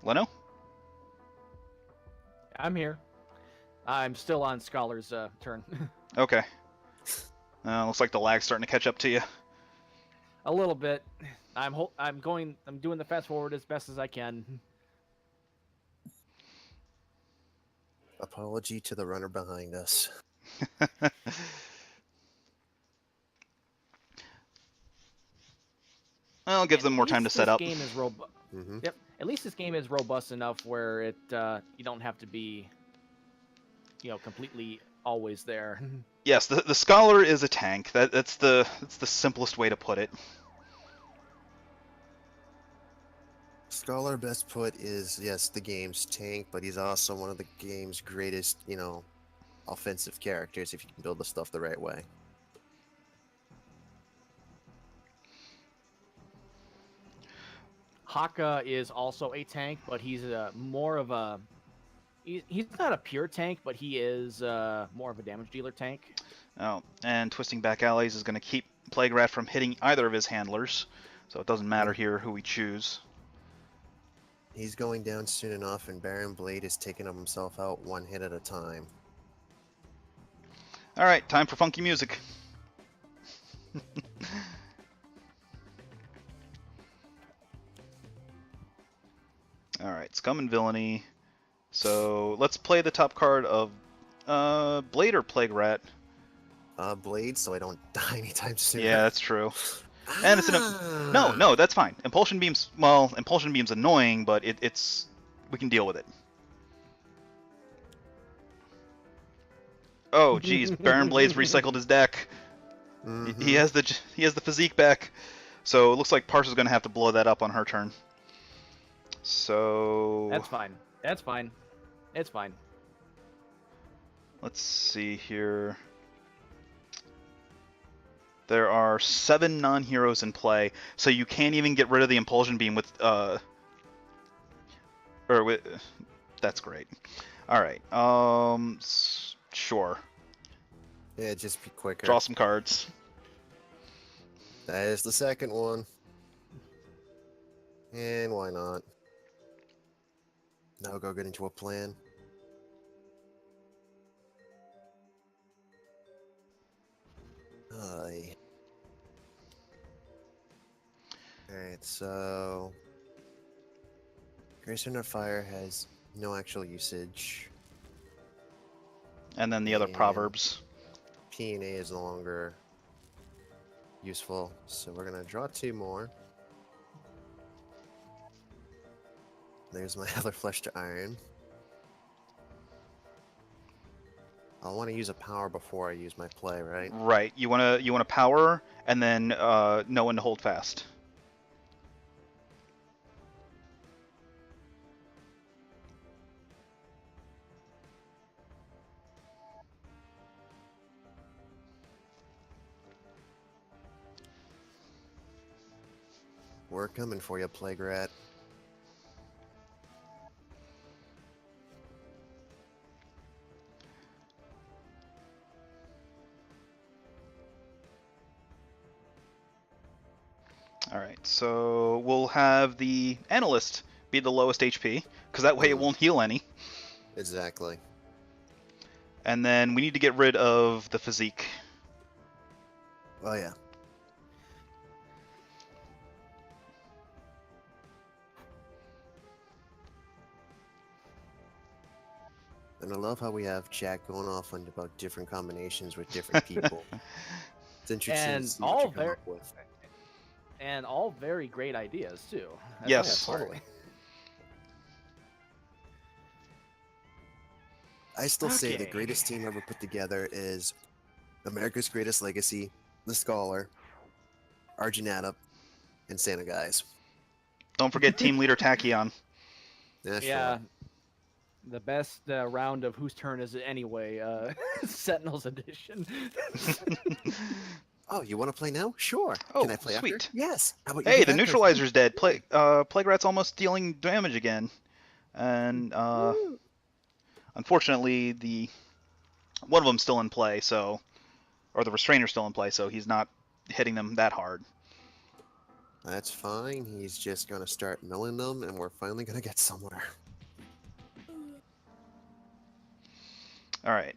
Leno? I'm here. I'm still on Scholar's turn. Okay. Looks like the lag's starting to catch up to you. A little bit. I'm doing the fast forward as best as I can. Apology to the runner behind us. Well, it gives them more time to set up. This game is robust. Mm-hmm. Yep. At least this game is robust enough where it you don't have to be, completely always there. Yes, the Scholar is a tank. That's the simplest way to put it. Scholar, best put, is, yes, the game's tank, but he's also one of the game's greatest, offensive characters if you can build the stuff the right way. Haka is also a tank, but he's more of a... He's not a pure tank, but he is more of a damage dealer tank. Oh, and Twisting Back Alleys is going to keep Plague Rat from hitting either of his handlers, so it doesn't matter here who we choose. He's going down soon enough, and Baron Blade is taking himself out one hit at a time. Alright, time for funky music. Alright, Scum and Villainy. So, let's play the top card of Blade or Plague Rat. Blade, so I don't die anytime soon. Yeah, that's true. And it's no, that's fine. Impulsion Beam's, well, Impulsion Beam's annoying, but it's we can deal with it. Oh, geez, Baron Blade's recycled his deck. Mm-hmm. He has the physique back, so it looks like Parsa's gonna have to blow that up on her turn. So That's fine. That's fine. It's fine. let's see here. There are 7 non-heroes in play, so you can't even get rid of the Impulsion Beam with that's great. All right. Sure. Yeah, just be quicker. Draw some cards. That is the second one. And why not? Now go get into a plan. Aye. Alright, so... Grace Under Fire has no actual usage. And then the other And proverbs. P&A is no longer useful, so we're gonna draw 2 more. There's my other Flesh to Iron. I want to use a power before I use my play, right? Right. You wanna power and then know when to hold fast. We're coming for you, Plague Rat. Alright, so we'll have the Analyst be the lowest HP, because that way it won't heal any. Exactly. And then we need to get rid of the Physique. Oh yeah. And I love how we have chat going off on about different combinations with different people. It's interesting And to see what all you come very- up with. And all very great ideas, too. That's Yes. the best part. I still say the Okay. greatest team ever put together is America's Greatest Legacy, The Scholar, Arjunata, and Santa Guys. Don't forget Team Leader Tachyon. Yeah, Yeah. The best round of Whose Turn Is It Anyway? Sentinels Edition. Oh, you want to play now? Sure. Oh, Can I play sweet. after? Yes. How about you Hey, do the that? Neutralizer's dead. Plague Rat's almost dealing damage again. And Woo. unfortunately, one of them's still in play, so, or the Restrainer's still in play, so he's not hitting them that hard. That's fine. He's just going to start milling them, and we're finally going to get somewhere. All right.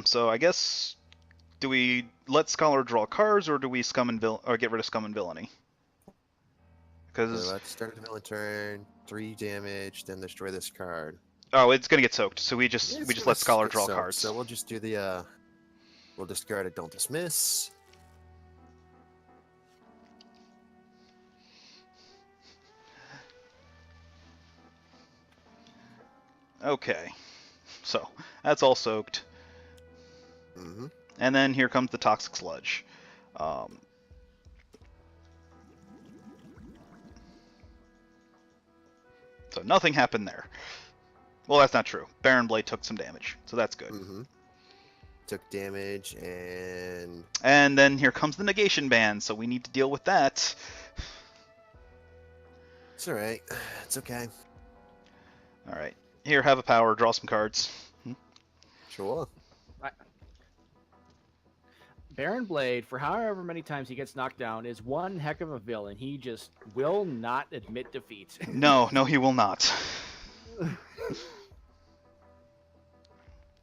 So I guess, do we let Scholar draw cards, or do we get rid of Scum and Villainy? So Because let's start the middle turn, 3 damage, then destroy this card. it's gonna get soaked, so we just let Scholar draw cards. So we'll just do the we'll discard it, don't dismiss. Okay, so that's all soaked. Mm-hmm. And then here comes the Toxic Sludge. So nothing happened there. Well, that's not true. Baron Blade took some damage, so that's good. Mm-hmm. Took damage, and then here comes the Negation Band, so we need to deal with that. it's alright. It's okay. Alright. Here, have a power, draw some cards. Sure. Baron Blade, for however many times he gets knocked down, is one heck of a villain. He just will not admit defeat. No, he will not.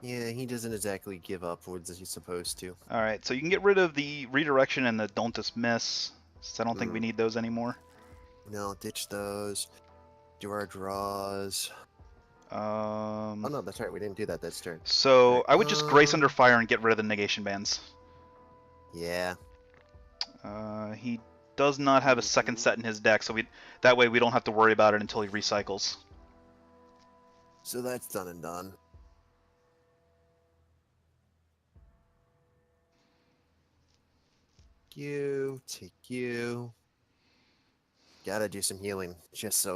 Yeah, he doesn't exactly give up as he's supposed to. Alright, so you can get rid of the Redirection and the Don't Dismiss, since I don't think we need those anymore. No, ditch those. Do our draws. Oh no, that's right. We didn't do that this turn. So Right. I would just Grace Under Fire and get rid of the Negation Bands. Yeah. He does not have a second set in his deck, so that way we don't have to worry about it until he recycles. So that's done and done. Take you. Gotta do some healing, just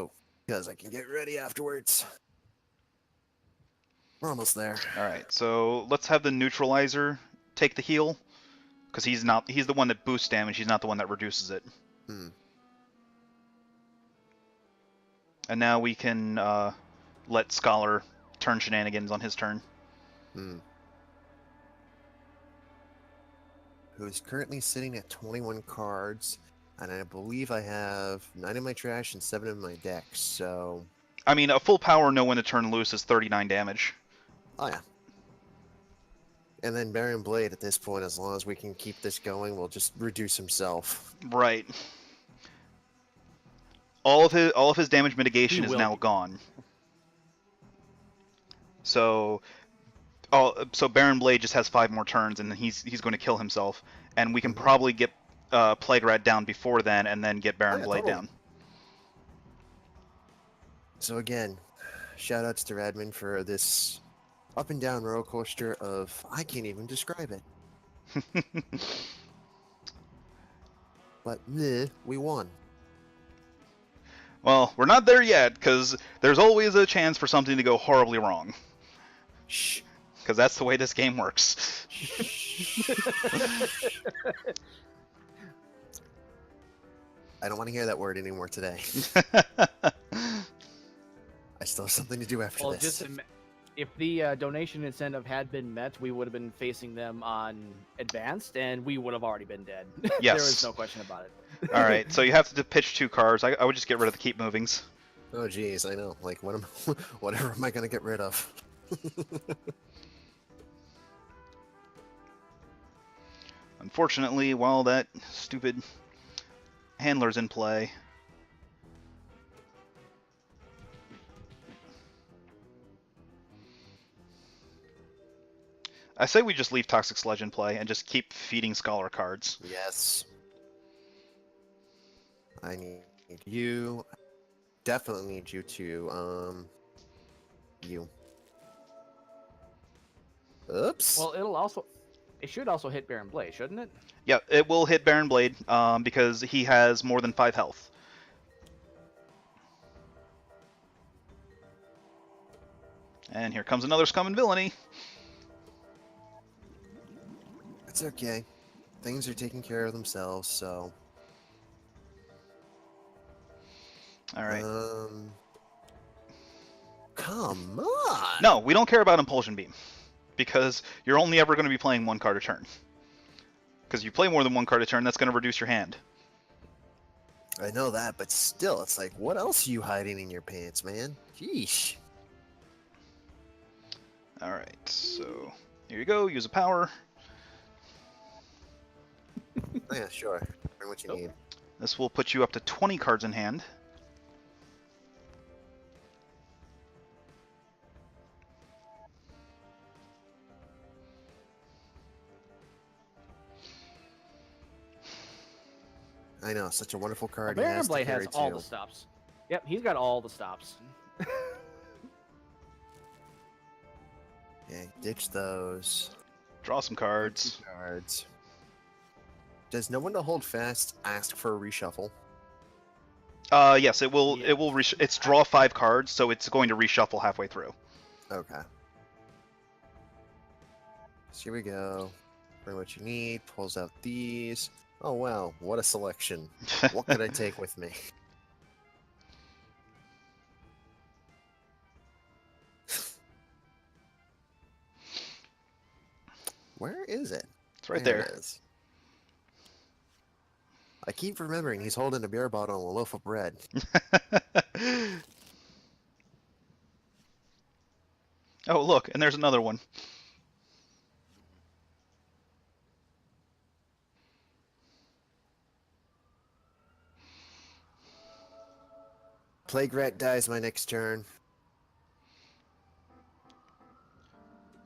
because I can get ready afterwards. We're almost there. Alright, so let's have the Neutralizer take the heal, because he's the one that boosts damage, he's not the one that reduces it. And now we can let Scholar turn shenanigans on his turn. Who's currently sitting at 21 cards, and I believe I have 9 in my trash and 7 in my deck, so... I mean, a full power Know When to Turn Loose is 39 damage. Oh yeah. And then Baron Blade at this point, as long as we can keep this going, will just reduce himself. Right. All of his damage mitigation is now gone. So Baron Blade just has 5 more turns, and then he's going to kill himself, and we can probably get Plague Rat down before then, and then get Baron Blade down. So again, shoutouts to Radman for this up and down roller coaster of I can't even describe it. But we won. Well, we're not there yet, because there's always a chance for something to go horribly wrong. Shh. Because that's the way this game works. I don't want to hear that word anymore today. I still have something to do after this. If the donation incentive had been met, we would have been facing them on Advanced, and we would have already been dead. Yes. There is no question about it. Alright, so you have to pitch 2 cards. I would just get rid of the Keep Movings. Oh geez, I know. Like, whatever am I going to get rid of? Unfortunately, while that stupid handler's in play... I say we just leave Toxic Sludge in play and just keep feeding Scholar cards. Yes. I need you. Definitely need you to, you. Oops. Well, it should also hit Baron Blade, shouldn't it? Yeah, it will hit Baron Blade, because he has more than 5 health. And here comes another Scum and Villainy. It's okay. Things are taking care of themselves, so... Alright. Come on! No, we don't care about Impulsion Beam. Because you're only ever going to be playing 1 card a turn. Because if you play more than 1 card a turn, that's going to reduce your hand. I know that, but still, it's like, what else are you hiding in your pants, man? Sheesh. Alright, so... Here you go, use a power. Oh yeah, sure. Bring what you need. This will put you up to 20 cards in hand. I know, such a wonderful card. Baron Blade has all the stops. Yep, he's got all the stops. Yeah, ditch those. Draw some cards. Cards. Does no one to hold fast ask for a reshuffle? Yes, it will. Yeah. It will. It's draw 5 cards, so it's going to reshuffle halfway through. Okay. So here we go. Bring what you need. Pulls out these. Oh wow, what a selection. What could I take with me? Where is it? It's right There there. it is. I keep remembering he's holding a beer bottle and a loaf of bread. Oh, look, and there's another one. Plague Rat dies my next turn.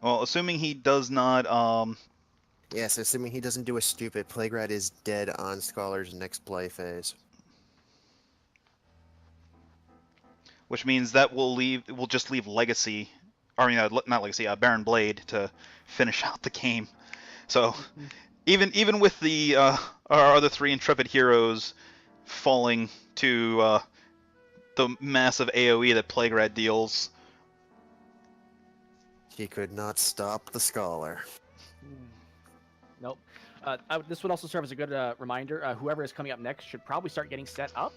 Well, assuming he does not. Yes, assuming he doesn't do a stupid, Plague Rat is dead on Scholar's next play phase. Which means that we'll just leave Legacy, or not Legacy, Baron Blade to finish out the game. So even with the our other 3 Intrepid heroes falling to the massive AOE that Plague Rat deals, He could not stop the Scholar. Nope. This would also serve as a good reminder. Whoever is coming up next should probably start getting set up.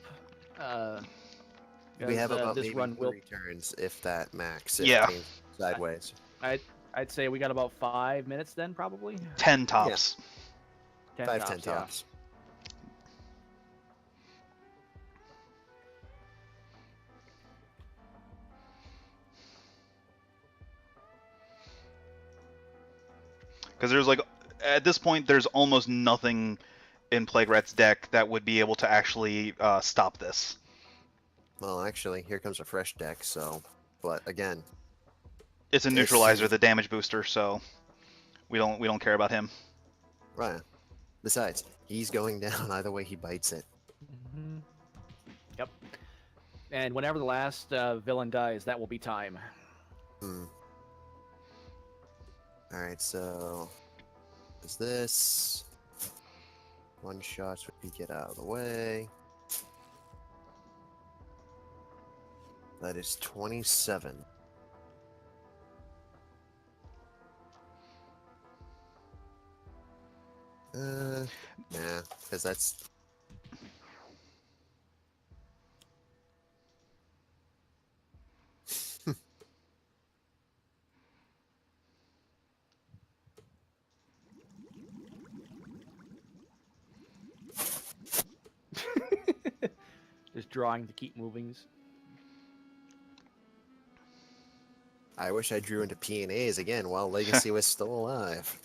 We have about this maybe run 3 turns, if that max. If Yeah. it came sideways. I'd say we got about 5 minutes then, probably. 10 tops. 10 5, tops, 10 yeah. tops. Because there's at this point, there's almost nothing in Plague Rat's deck that would be able to actually stop this. Well, actually, here comes a fresh deck, so... But, again... It's a neutralizer, the damage booster, so we don't care about him. Right. Besides, he's going down either way he bites it. Mm-hmm. Yep. And whenever the last villain dies, that will be time. Alright, so... Is this... 1 shot so we get out of the way. That is 27. Nah, because that's... Just drawing to keep movings. I wish I drew into P&As again while Legacy was still alive.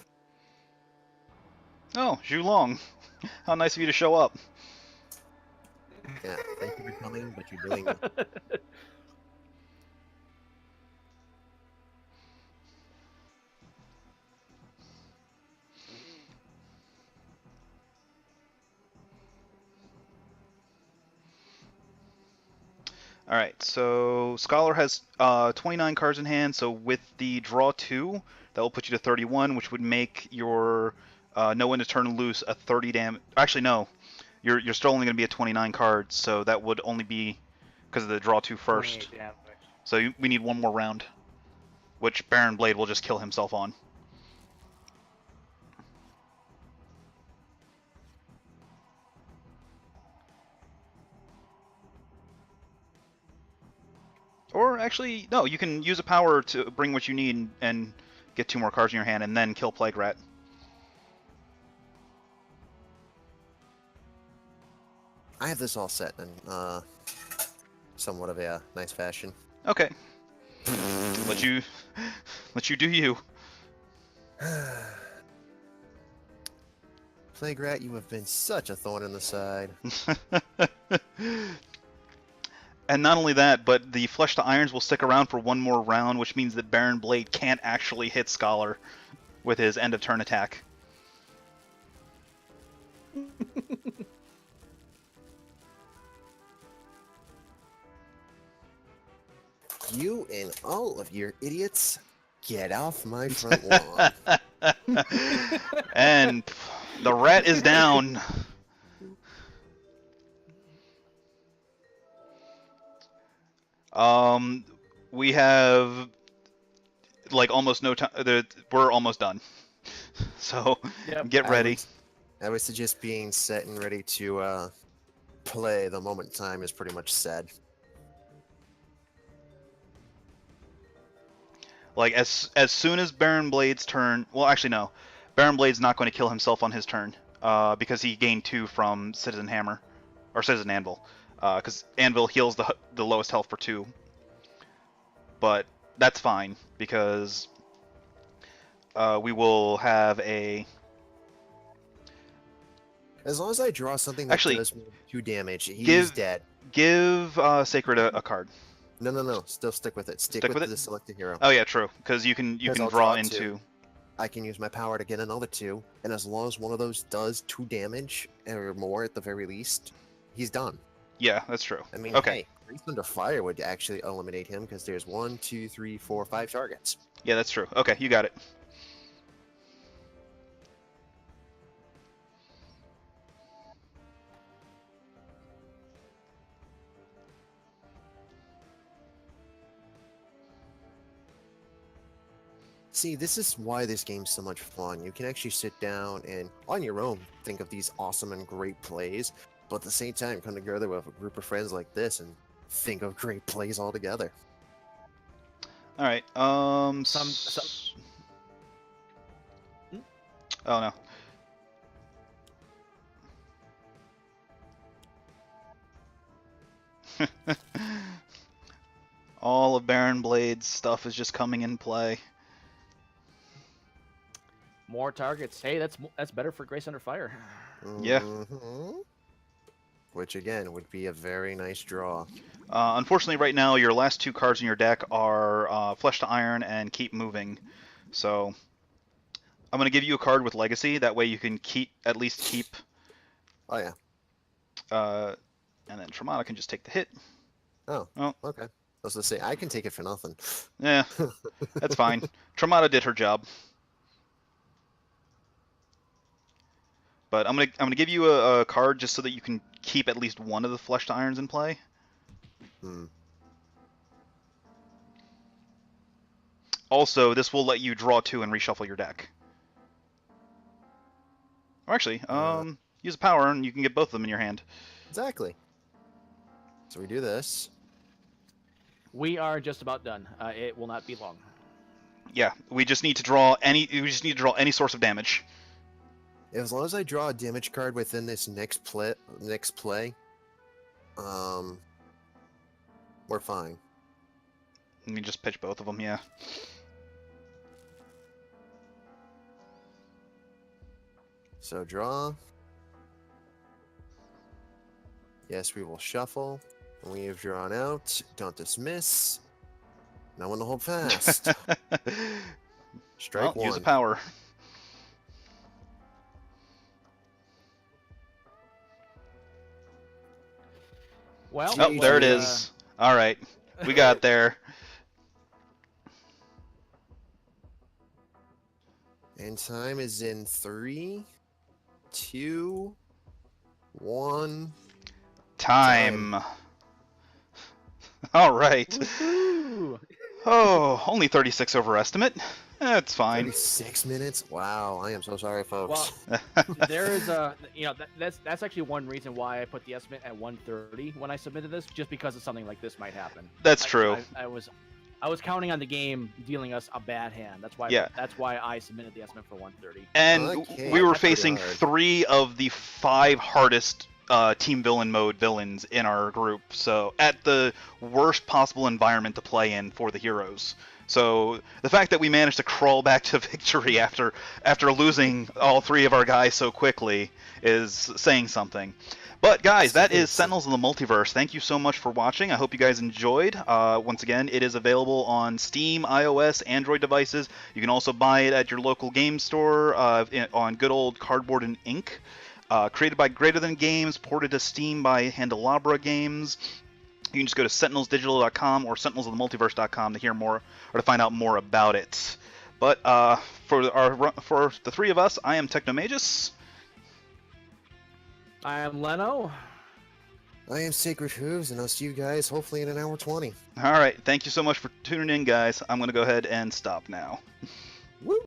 Oh, Zhu Long. How nice of you to show up. Yeah, thank you for coming, but you're doing... Alright, so Scholar has 29 cards in hand, so with the draw 2, that will put you to 31, which would make your No One to Turn Loose a 30 damage. Actually, no. You're still only going to be at 29 cards, so that would only be because of the draw 2 first. So we need 1 more round, which Baron Blade will just kill himself on. Or actually, no, you can use a power to bring what you need and get 2 more cards in your hand and then kill Plague Rat. I have this all set in somewhat of a nice fashion. Okay. let you do you. Plague Rat, you have been such a thorn in the side. And not only that, but the Flesh to Irons will stick around for 1 more round, which means that Baron Blade can't actually hit Scholar with his end of turn attack. You and all of your idiots Get off my front lawn. And the rat is down. We have like almost no time. We're almost done. So Yep. get ready. I would suggest being set and ready to play the moment time is pretty much said. Like as soon as Baron Blade's turn. Well, actually no. Baron Blade's not going to kill himself on his turn because he gained 2 from Citizen Hammer or Citizen Anvil. Because Anvil heals the lowest health for 2. But that's fine because we will have a. As long as I draw something that Actually, does me 2 damage, he's dead. Give Sacred a card. No. Still stick with it. Stick with the selected hero. Oh yeah, true. Because you can I'll draw draw into. 2. I can use my power to get another 2, and as long as one of those does 2 damage or more at the very least, he's done. Yeah, that's true. I mean, okay. hey, Grace Under Fire would actually eliminate him because there's 1, 2, 3, 4, 5 targets. Yeah, that's true. Okay, you got it. See, this is why this game's so much fun. You can actually sit down and, on your own, think of these awesome and great plays, but at the same time, come together with a group of friends like this and think of great plays all together. All right. Some... Oh no. All of Baron Blade's stuff is just coming in play. More targets. Hey, that's better for Grace Under Fire. Yeah. Mhm. Which again would be a very nice draw. Unfortunately, right now your last 2 cards in your deck are Flesh to Iron and Keep Moving. So I'm gonna give you a card with Legacy. That way you can at least keep. Oh yeah. And then Tremata can just take the hit. Oh. Okay. I was gonna say I can take it for nothing. Yeah, that's fine. Tremata did her job. But I'm gonna give you a card just so that you can keep at least one of the Flesh to Irons in play. Also, this will let you draw 2 and reshuffle your deck. Or actually, use a power and you can get both of them in your hand. Exactly. So we do this. We are just about done. It will not be long. Yeah, we just need to draw any. We just need to draw any source of damage. As long as I draw a damage card within this next play, we're fine. Let me just pitch both of them. Yeah. So draw. Yes, we will shuffle. We have drawn out. Don't dismiss. No one to hold fast. Strike 1. Use a power. Well, Oh, there it is. All right, we got there. And time is in 3, 2, 1. Time. All right. Woohoo! Oh, only 36 over estimate. That's fine. 36 minutes? Wow, I am so sorry, folks. Well, there is that's actually one reason why I put the estimate at 130 when I submitted this, just because of something like this might happen. That's true. I was counting on the game dealing us a bad hand. That's why. Yeah. That's why I submitted the estimate for 130. And Okay, we were that's pretty facing hard. 3 of the 5 hardest team villain mode villains in our group. So at the worst possible environment to play in for the heroes. So the fact that we managed to crawl back to victory after losing all 3 of our guys so quickly is saying something. But guys, that is Sentinels of the Multiverse. Thank you so much for watching. I hope you guys enjoyed. Once again, it is available on Steam, iOS, Android devices. You can also buy it at your local game store on good old Cardboard and Ink. Created by Greater Than Games, ported to Steam by Handelabra Games. You can just go to sentinelsdigital.com or sentinelsofthemultiverse.com to hear more or to find out more about it. But for the three of us, I am Technomagus. I am Leno. I am Sacred Hooves, and I'll see you guys hopefully in an hour 20. All right, thank you so much for tuning in, guys. I'm going to go ahead and stop now. Woo!